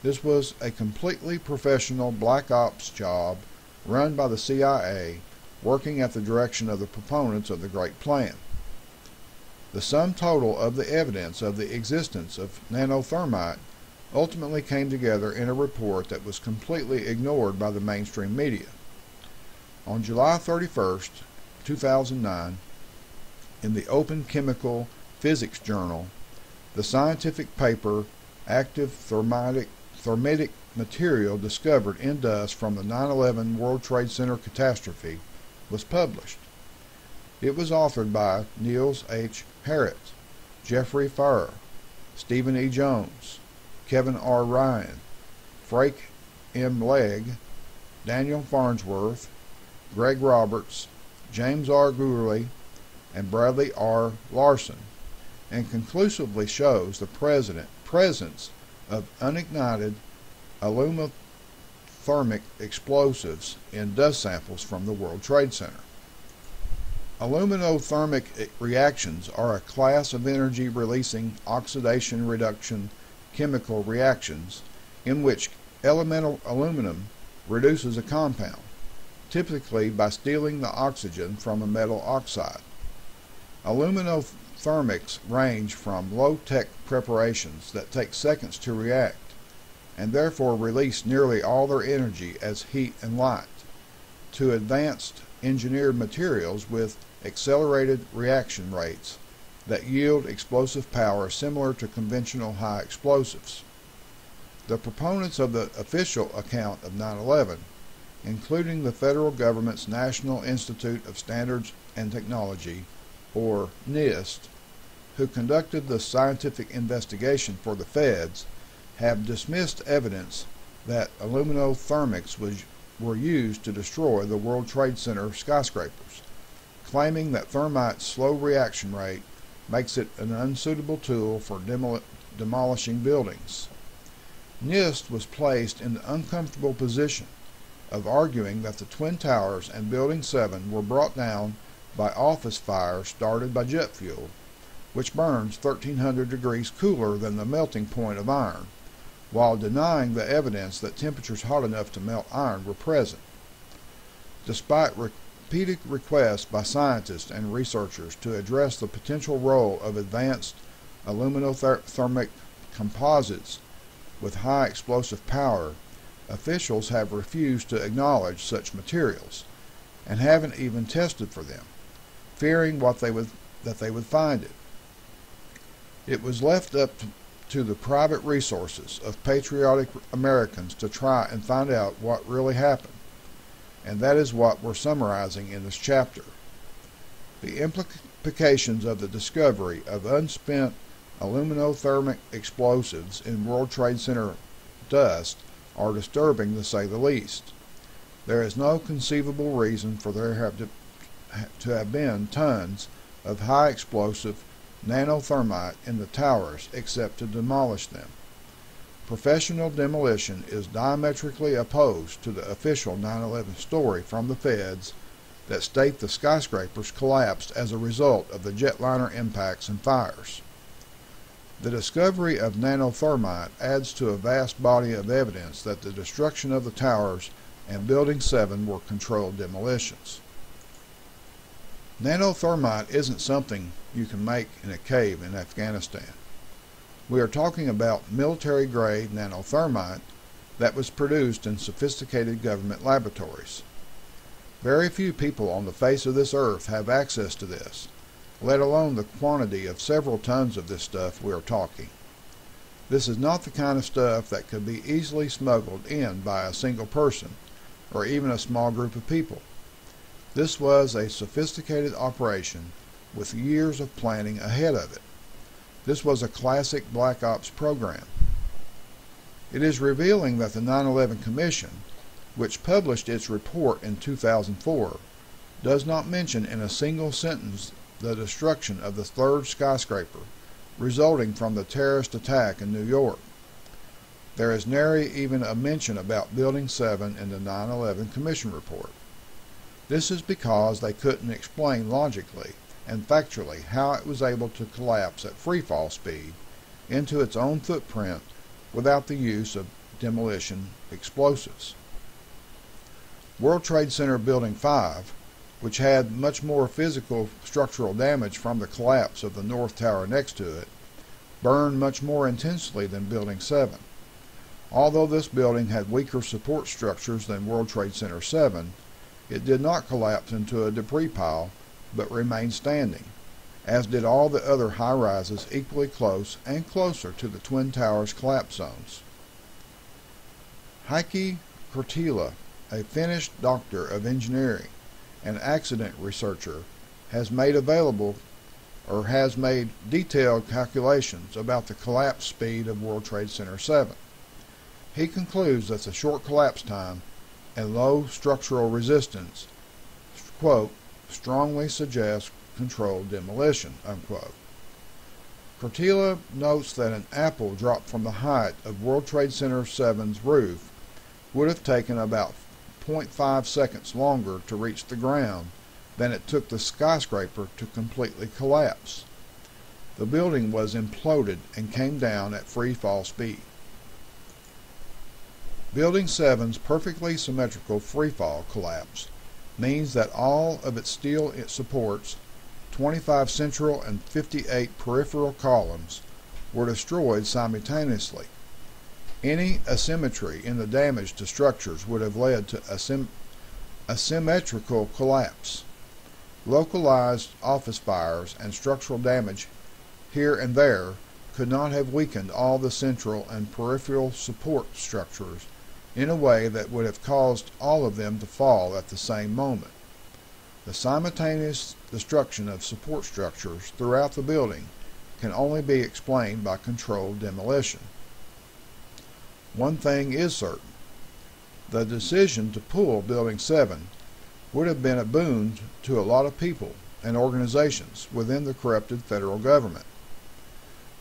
This was a completely professional black ops job run by the CIA, working at the direction of the proponents of the Great Plan. The sum total of the evidence of the existence of nanothermite ultimately came together in a report that was completely ignored by the mainstream media. On July 31st, 2009, in the Open Chemical Physics Journal, the scientific paper Active Thermitic Material Discovered in Dust from the 9/11 World Trade Center Catastrophe was published. It was authored by Niels H. Harrit, Jeffrey Farrer, Stephen E. Jones, Kevin R. Ryan, Frank M. Legg, Daniel Farnsworth, Greg Roberts, James R. Gourley, and Bradley R. Larson, and conclusively shows the presence of unignited aluminothermic explosives in dust samples from the World Trade Center. Aluminothermic reactions are a class of energy-releasing oxidation-reduction chemical reactions in which elemental aluminum reduces a compound, typically by stealing the oxygen from a metal oxide. Aluminothermics range from low-tech preparations that take seconds to react, and therefore release nearly all their energy as heat and light, to advanced engineered materials with accelerated reaction rates that yield explosive power similar to conventional high explosives. The proponents of the official account of 9/11, including the federal government's National Institute of Standards and Technology, or NIST, who conducted the scientific investigation for the feds, have dismissed evidence that aluminothermics were used to destroy the World Trade Center skyscrapers, claiming that thermite's slow reaction rate makes it an unsuitable tool for demolishing buildings. NIST was placed in the uncomfortable position of arguing that the Twin Towers and Building 7 were brought down by office fires started by jet fuel, which burns 1,300 degrees cooler than the melting point of iron, while denying the evidence that temperatures hot enough to melt iron were present. Despite repeated requests by scientists and researchers to address the potential role of advanced aluminothermic composites with high explosive power, officials have refused to acknowledge such materials, and haven't even tested for them, fearing that they would find it. It was left up to the private resources of patriotic Americans to try and find out what really happened, and that is what we're summarizing in this chapter. The implications of the discovery of unspent aluminothermic explosives in World Trade Center dust are disturbing, to say the least. There is no conceivable reason for there to have been tons of high explosive nanothermite in the towers except to demolish them. Professional demolition is diametrically opposed to the official 9/11 story from the feds that state the skyscrapers collapsed as a result of the jetliner impacts and fires. The discovery of nanothermite adds to a vast body of evidence that the destruction of the towers and Building 7 were controlled demolitions. Nanothermite isn't something you can make in a cave in Afghanistan. We are talking about military-grade nanothermite that was produced in sophisticated government laboratories. Very few people on the face of this earth have access to this, let alone the quantity of several tons of this stuff we are talking. This is not the kind of stuff that could be easily smuggled in by a single person, or even a small group of people. This was a sophisticated operation with years of planning ahead of it. This was a classic Black Ops program. It is revealing that the 9/11 Commission, which published its report in 2004, does not mention in a single sentence the destruction of the third skyscraper resulting from the terrorist attack in New York. There is nary even a mention about Building 7 in the 9/11 Commission report. This is because they couldn't explain logically and factually how it was able to collapse at freefall speed into its own footprint without the use of demolition explosives. World Trade Center Building 5, which had much more physical structural damage from the collapse of the North Tower next to it, burned much more intensely than Building 7. Although this building had weaker support structures than World Trade Center 7, it did not collapse into a debris pile but remained standing, as did all the other high-rises equally close and closer to the Twin Towers collapse zones. Heikki Kurttila, a Finnish doctor of engineering and accident researcher, has made detailed calculations about the collapse speed of World Trade Center 7. He concludes that the short collapse time and low structural resistance, quote, strongly suggests controlled demolition, unquote. Kurttila notes that an apple dropped from the height of World Trade Center 7's roof would have taken about 0.5 seconds longer to reach the ground than it took the skyscraper to completely collapse. The building was imploded and came down at free fall speed. Building 7's perfectly symmetrical freefall collapse means that all of its steel supports, 25 central and 58 peripheral columns, were destroyed simultaneously. Any asymmetry in the damage to structures would have led to asymmetrical collapse. Localized office fires and structural damage here and there could not have weakened all the central and peripheral support structures in a way that would have caused all of them to fall at the same moment. The simultaneous destruction of support structures throughout the building can only be explained by controlled demolition. One thing is certain. The decision to pull Building 7 would have been a boon to a lot of people and organizations within the corrupted federal government.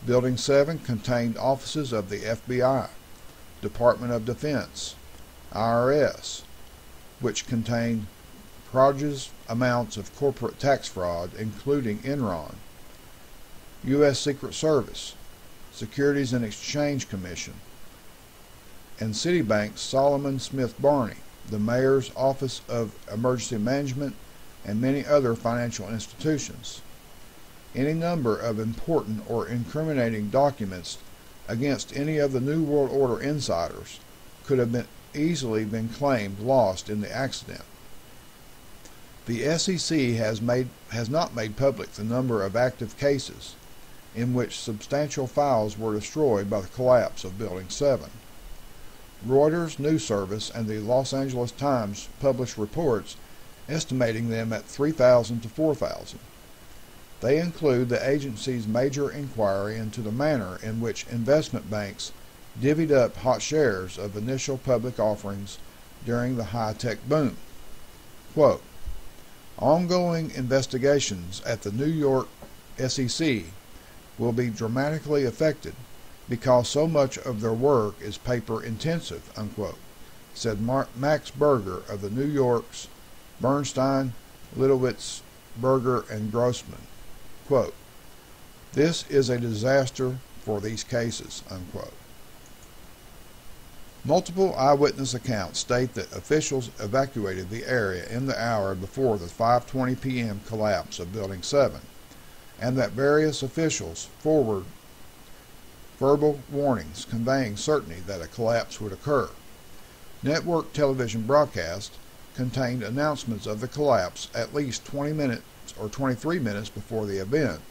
Building 7 contained offices of the FBI, Department of Defense, IRS, which contained prodigious amounts of corporate tax fraud, including Enron, U.S. Secret Service, Securities and Exchange Commission, and Citibank's Solomon Smith Barney, the Mayor's Office of Emergency Management, and many other financial institutions. Any number of important or incriminating documents against any of the New World Order insiders could have easily been claimed lost in the accident. The SEC has not made public the number of active cases in which substantial files were destroyed by the collapse of Building 7. Reuters News Service and the Los Angeles Times published reports estimating them at 3,000 to 4,000. They include the agency's major inquiry into the manner in which investment banks divvied up hot shares of initial public offerings during the high-tech boom. Quote, ongoing investigations at the New York SEC will be dramatically affected because so much of their work is paper intensive, unquote, said Max Berger of the New York's Bernstein, Litowitz, Berger, and Grossman. Quote, "This is a disaster for these cases," unquote. Multiple eyewitness accounts state that officials evacuated the area in the hour before the 5:20 p.m. collapse of Building 7, and that various officials forwarded verbal warnings conveying certainty that a collapse would occur. Network television broadcasts contained announcements of the collapse at least 20 minutes or 23 minutes before the event,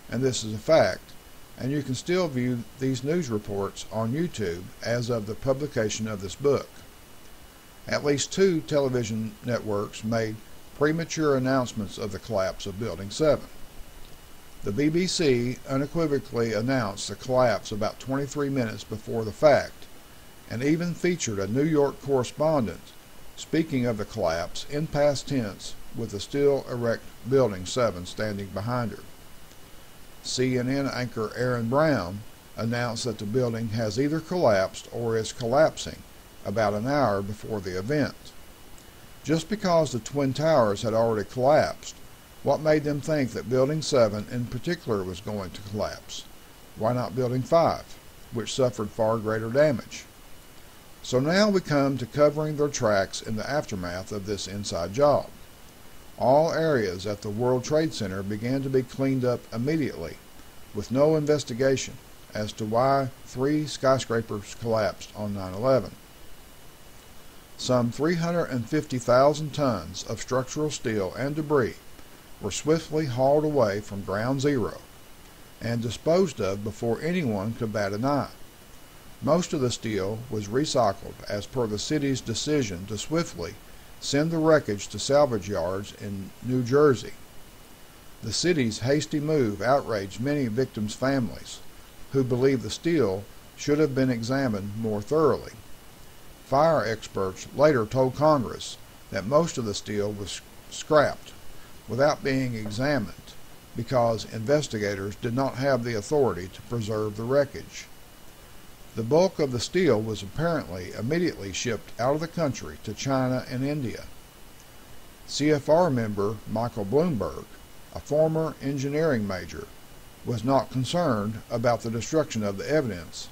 and this is a fact, and you can still view these news reports on YouTube as of the publication of this book. At least 2 television networks made premature announcements of the collapse of Building 7. The BBC unequivocally announced the collapse about 23 minutes before the fact, and even featured a New York correspondent speaking of the collapse in past tense with the still erect Building 7 standing behind her. CNN anchor Aaron Brown announced that the building has either collapsed or is collapsing about an hour before the event. Just because the Twin Towers had already collapsed, what made them think that Building 7 in particular was going to collapse? Why not Building 5, which suffered far greater damage? So now we come to covering their tracks in the aftermath of this inside job. All areas at the World Trade Center began to be cleaned up immediately, with no investigation as to why 3 skyscrapers collapsed on 9/11. Some 350,000 tons of structural steel and debris were swiftly hauled away from ground zero and disposed of before anyone could bat an eye. Most of the steel was recycled as per the city's decision to swiftly send the wreckage to salvage yards in New Jersey. The city's hasty move outraged many victims' families, who believe the steel should have been examined more thoroughly. Fire experts later told Congress that most of the steel was scrapped without being examined because investigators did not have the authority to preserve the wreckage. The bulk of the steel was apparently immediately shipped out of the country to China and India. CFR member Michael Bloomberg, a former engineering major, was not concerned about the destruction of the evidence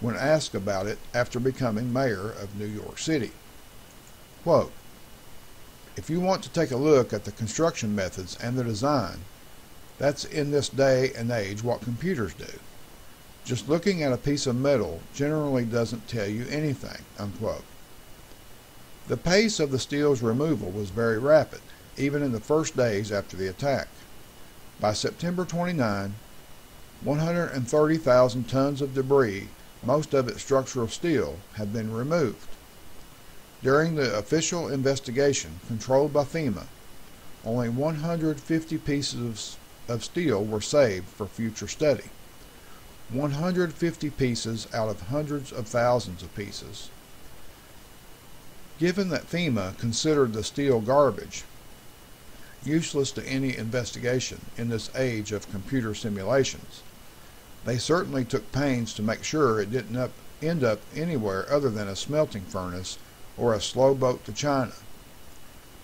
when asked about it after becoming mayor of New York City. Quote, "If you want to take a look at the construction methods and the design, that's in this day and age what computers do. Just looking at a piece of metal generally doesn't tell you anything," unquote. The pace of the steel's removal was very rapid, even in the first days after the attack. By September 29, 130,000 tons of debris, most of it structural steel, had been removed. During the official investigation controlled by FEMA, only 150 pieces of steel were saved for future study. 150 pieces out of hundreds of thousands of pieces. Given that FEMA considered the steel garbage, useless to any investigation in this age of computer simulations, they certainly took pains to make sure it didn't end up anywhere other than a smelting furnace or a slow boat to China.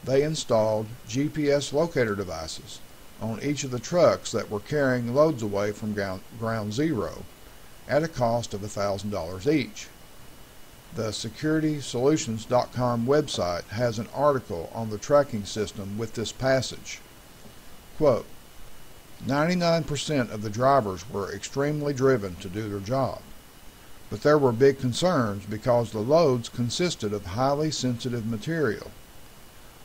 They installed GPS locator devices on each of the trucks that were carrying loads away from ground zero at a cost of $1,000 each. The securitysolutions.com website has an article on the tracking system with this passage. Quote, 99% of the drivers were extremely driven to do their job, but there were big concerns because the loads consisted of highly sensitive material.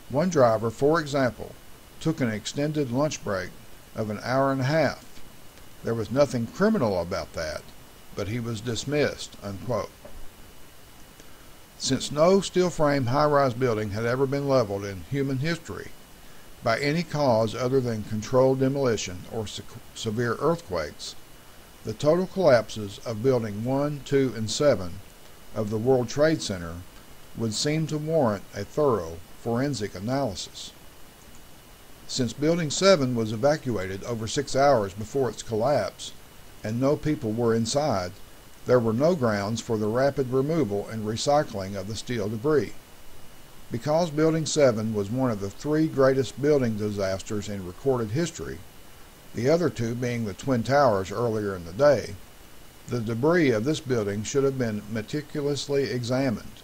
One driver, for example, took an extended lunch break of an hour and a half. There was nothing criminal about that, but he was dismissed, unquote. Since no steel frame high-rise building had ever been leveled in human history by any cause other than controlled demolition or severe earthquakes, the total collapses of Building 1, 2, and 7 of the World Trade Center would seem to warrant a thorough forensic analysis. Since Building 7 was evacuated over 6 hours before its collapse, and no people were inside, there were no grounds for the rapid removal and recycling of the steel debris. Because Building 7 was one of the 3 greatest building disasters in recorded history, the other 2 being the Twin Towers earlier in the day, the debris of this building should have been meticulously examined.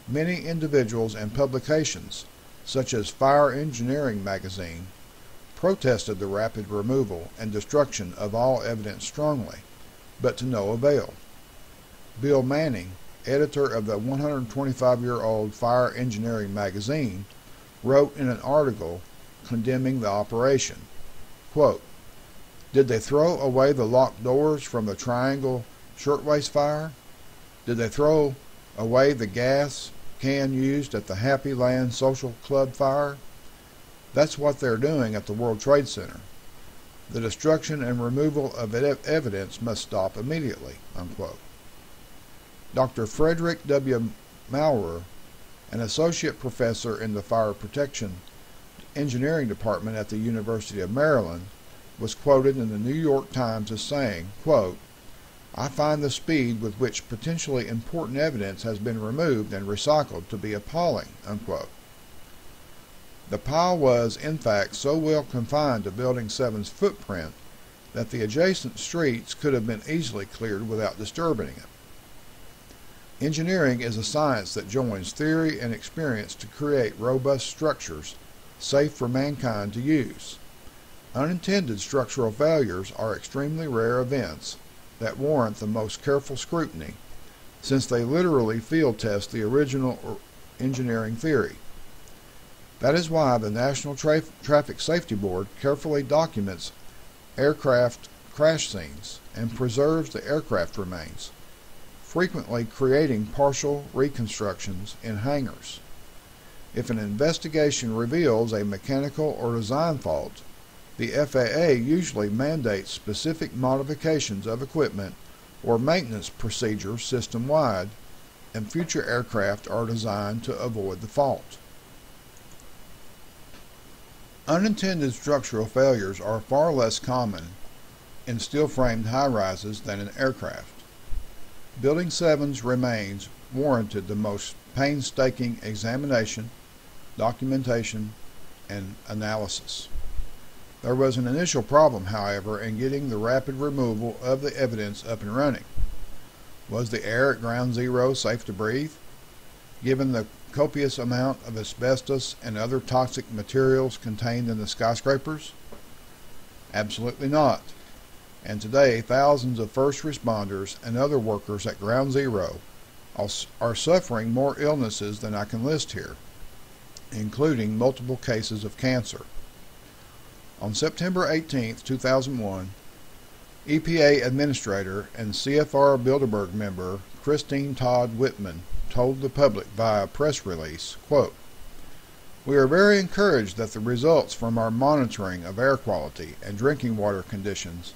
Many individuals and publications, such as Fire Engineering magazine, protested the rapid removal and destruction of all evidence strongly, but to no avail. Bill Manning, editor of the 125-year-old Fire Engineering magazine, wrote in an article condemning the operation, quote, "Did they throw away the locked doors from the Triangle Shirtwaist Fire? Did they throw away the gas can used at the Happy Land Social Club fire? That's what they're doing at the World Trade Center. The destruction and removal of evidence must stop immediately," unquote. Dr. Frederick W. Maurer, an associate professor in the Fire Protection Engineering Department at the University of Maryland, was quoted in the New York Times as saying, quote, "I find the speed with which potentially important evidence has been removed and recycled to be appalling," unquote. The pile was, in fact, so well confined to Building 7's footprint that the adjacent streets could have been easily cleared without disturbing it. Engineering is a science that joins theory and experience to create robust structures safe for mankind to use. Unintended structural failures are extremely rare events that warrant the most careful scrutiny, since they literally field test the original engineering theory. That is why the National Traffic Safety Board carefully documents aircraft crash scenes and preserves the aircraft remains, frequently creating partial reconstructions in hangars. If an investigation reveals a mechanical or design fault, the FAA usually mandates specific modifications of equipment or maintenance procedures system-wide, and future aircraft are designed to avoid the fault. Unintended structural failures are far less common in steel-framed high-rises than in aircraft. Building 7's remains warranted the most painstaking examination, documentation, and analysis. There was an initial problem, however, in getting the rapid removal of the evidence up and running. Was the air at Ground Zero safe to breathe, given the copious amount of asbestos and other toxic materials contained in the skyscrapers? Absolutely not. And today, thousands of first responders and other workers at Ground Zero are suffering more illnesses than I can list here, including multiple cases of cancer. On September 18, 2001, EPA Administrator and CFR Bilderberg member Christine Todd Whitman told the public via press release, quote, "We are very encouraged that the results from our monitoring of air quality and drinking water conditions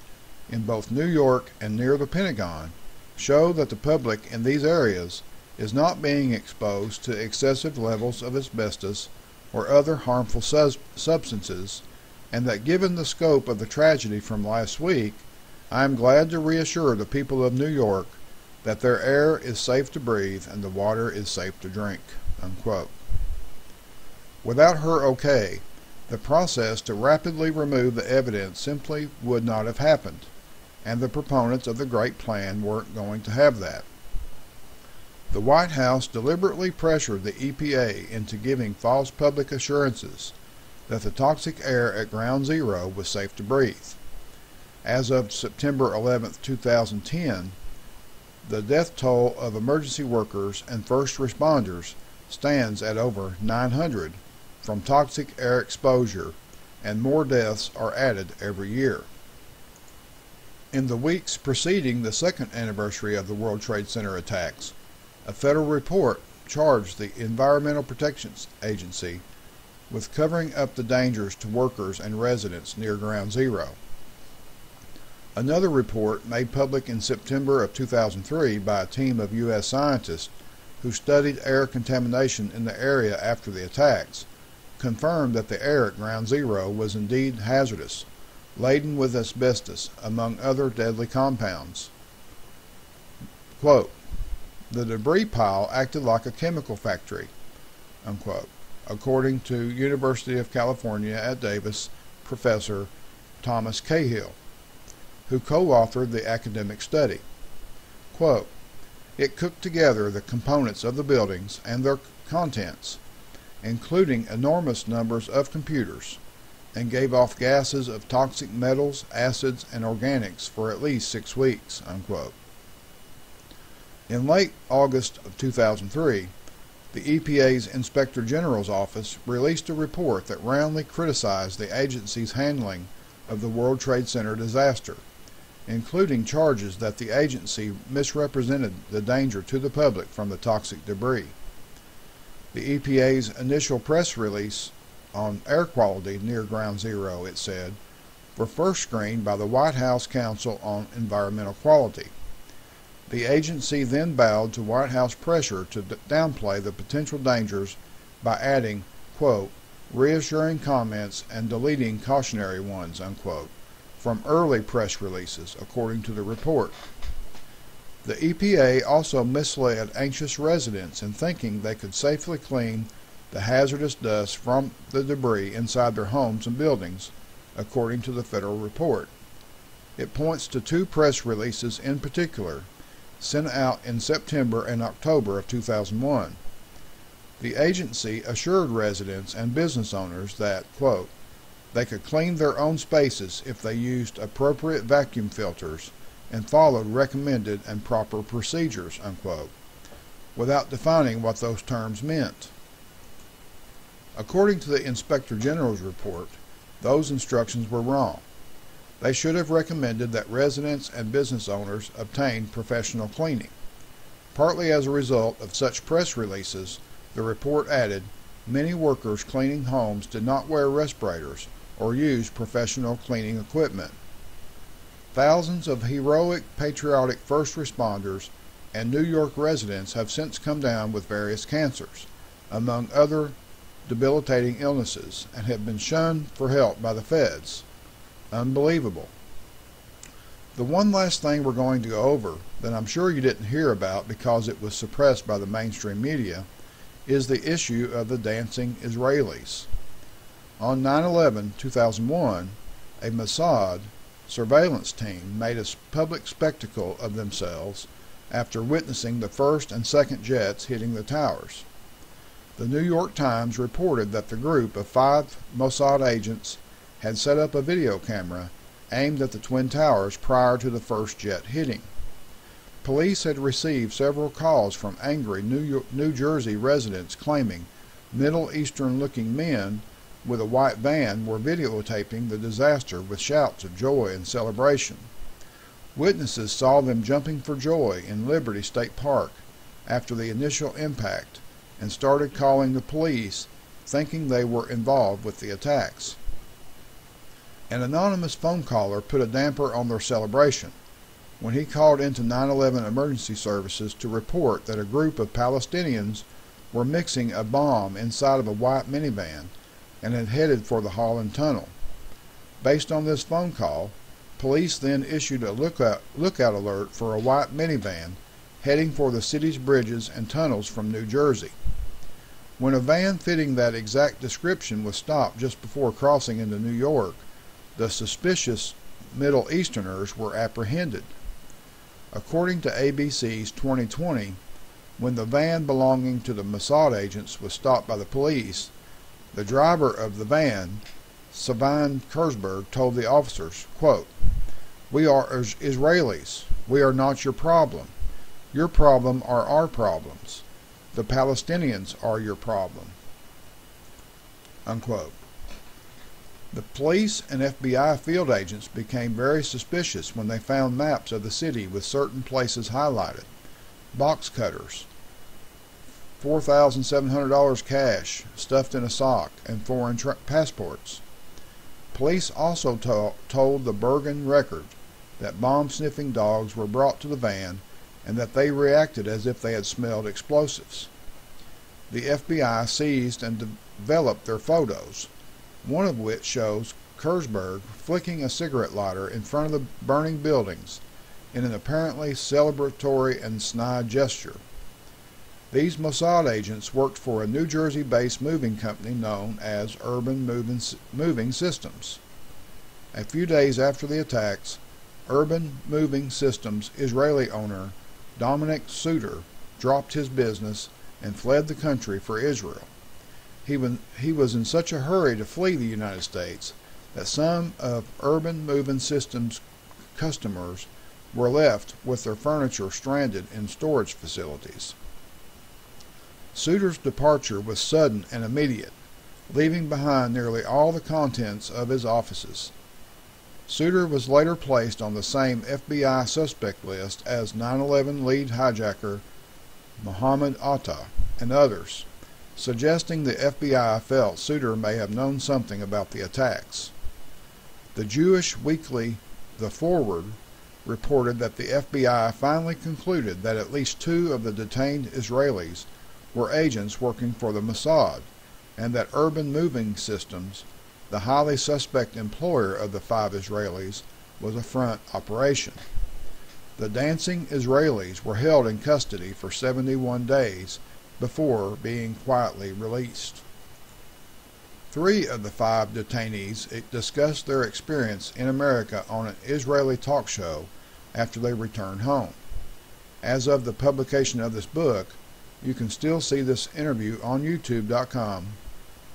in both New York and near the Pentagon show that the public in these areas is not being exposed to excessive levels of asbestos or other harmful substances, and that given the scope of the tragedy from last week, I am glad to reassure the people of New York that their air is safe to breathe and the water is safe to drink," unquote. Without her okay, the process to rapidly remove the evidence simply would not have happened, and the proponents of the Great Plan weren't going to have that. The White House deliberately pressured the EPA into giving false public assurances that the toxic air at Ground Zero was safe to breathe. As of September 11, 2010, the death toll of emergency workers and first responders stands at over 900 from toxic air exposure, and more deaths are added every year. In the weeks preceding the second anniversary of the World Trade Center attacks, a federal report charged the Environmental Protection Agency with covering up the dangers to workers and residents near Ground Zero. Another report, made public in September of 2003 by a team of U.S. scientists who studied air contamination in the area after the attacks, confirmed that the air at Ground Zero was indeed hazardous, laden with asbestos, among other deadly compounds. Quote, "The debris pile acted like a chemical factory," unquote, according to University of California at Davis professor Thomas Cahill, who co-authored the academic study. Quote, "It cooked together the components of the buildings and their contents, including enormous numbers of computers, and gave off gases of toxic metals, acids, and organics for at least 6 weeks," unquote. In late August of 2003, the EPA's Inspector General's office released a report that roundly criticized the agency's handling of the World Trade Center disaster, including charges that the agency misrepresented the danger to the public from the toxic debris. The EPA's initial press release on air quality near Ground Zero, it said, were first screened by the White House Council on Environmental Quality. The agency then bowed to White House pressure to downplay the potential dangers by adding, quote, "reassuring comments and deleting cautionary ones," unquote, from early press releases, according to the report. The EPA also misled anxious residents in thinking they could safely clean the hazardous dust from the debris inside their homes and buildings, according to the federal report. It points to 2 press releases in particular, sent out in September and October of 2001. The agency assured residents and business owners that, quote, "they could clean their own spaces if they used appropriate vacuum filters and followed recommended and proper procedures," unquote, without defining what those terms meant. According to the Inspector General's report, those instructions were wrong. They should have recommended that residents and business owners obtain professional cleaning. Partly as a result of such press releases, the report added, many workers cleaning homes did not wear respirators or use professional cleaning equipment. Thousands of heroic, patriotic first responders and New York residents have since come down with various cancers, among other debilitating illnesses, and have been shunned for help by the feds. Unbelievable. The one last thing we're going to go over that I'm sure you didn't hear about because it was suppressed by the mainstream media is the issue of the dancing Israelis. On 9/11/2001, a Mossad surveillance team made a public spectacle of themselves after witnessing the first and second jets hitting the towers. The New York Times reported that the group of 5 Mossad agents had set up a video camera aimed at the Twin Towers prior to the first jet hitting. Police had received several calls from angry New Jersey residents claiming Middle Eastern-looking men with a white van were videotaping the disaster with shouts of joy and celebration. Witnesses saw them jumping for joy in Liberty State Park after the initial impact and started calling the police, thinking they were involved with the attacks. An anonymous phone caller put a damper on their celebration when he called into 9/11 emergency services to report that a group of Palestinians were mixing a bomb inside of a white minivan and had headed for the Holland Tunnel. Based on this phone call, police then issued a lookout alert for a white minivan heading for the city's bridges and tunnels from New Jersey. When a van fitting that exact description was stopped just before crossing into New York, the suspicious Middle Easterners were apprehended. According to ABC's 2020, when the van belonging to the Mossad agents was stopped by the police, the driver of the van, Savan Kurzberg, told the officers, quote, "We are Israelis. We are not your problem. Your problem are our problems. The Palestinians are your problem," unquote. The police and FBI field agents became very suspicious when they found maps of the city with certain places highlighted, box cutters, $4,700 cash stuffed in a sock, and foreign passports. Police also told the Bergen Record that bomb-sniffing dogs were brought to the van and that they reacted as if they had smelled explosives. The FBI seized and developed their photos, one of which shows Kurzberg flicking a cigarette lighter in front of the burning buildings in an apparently celebratory and snide gesture. These Mossad agents worked for a New Jersey-based moving company known as Urban Moving Systems. A few days after the attacks, Urban Moving Systems Israeli owner Dominic Suter dropped his business and fled the country for Israel. He was in such a hurry to flee the United States that some of Urban Moving Systems customers were left with their furniture stranded in storage facilities. Suter's departure was sudden and immediate, leaving behind nearly all the contents of his offices. Suter was later placed on the same FBI suspect list as 9/11 lead hijacker Mohammed Atta and others, suggesting the FBI felt Suter may have known something about the attacks. The Jewish weekly The Forward reported that the FBI finally concluded that at least 2 of the detained Israelis were agents working for the Mossad, and that Urban Moving Systems, the highly suspect employer of the 5 Israelis, was a front operation. The dancing Israelis were held in custody for 71 days before being quietly released. 3 of the 5 detainees discussed their experience in America on an Israeli talk show after they returned home. As of the publication of this book, you can still see this interview on YouTube.com.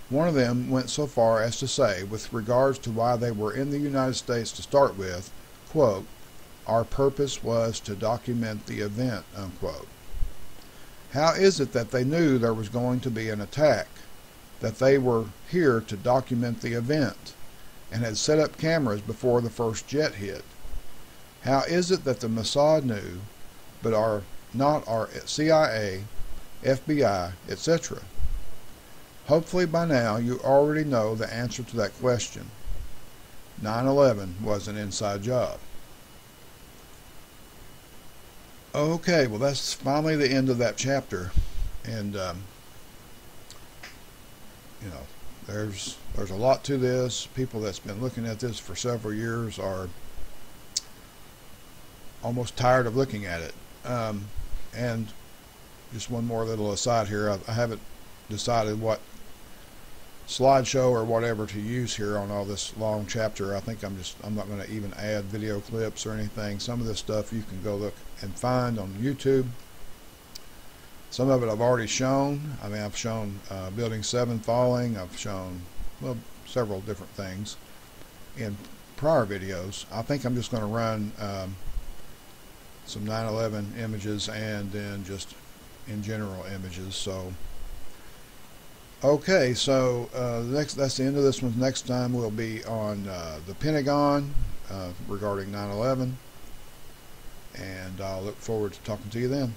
One of them went so far as to say, with regards to why they were in the United States to start with, quote, "Our purpose was to document the event," unquote. How is it that they knew there was going to be an attack, that they were here to document the event, and had set up cameras before the first jet hit? How is it that the Mossad knew, but not our CIA, FBI, etc.? Hopefully by now you already know the answer to that question. 9/11 was an inside job. Okay, well that's finally the end of that chapter, and there's a lot to this. People that's been looking at this for several years are almost tired of looking at it. And just one more little aside here, I haven't decided what slideshow or whatever to use here on all this long chapter. I think I'm not going to even add video clips or anything. Some of this stuff you can go look and find on YouTube. Some of it I've already shown. I mean, I've shown Building 7 falling. I've shown, well, several different things in prior videos. I think I'm just going to run some 9/11 images and then just in general images. So okay, so that's the end of this one. Next time we'll be on the Pentagon regarding 9/11, and I'll look forward to talking to you then.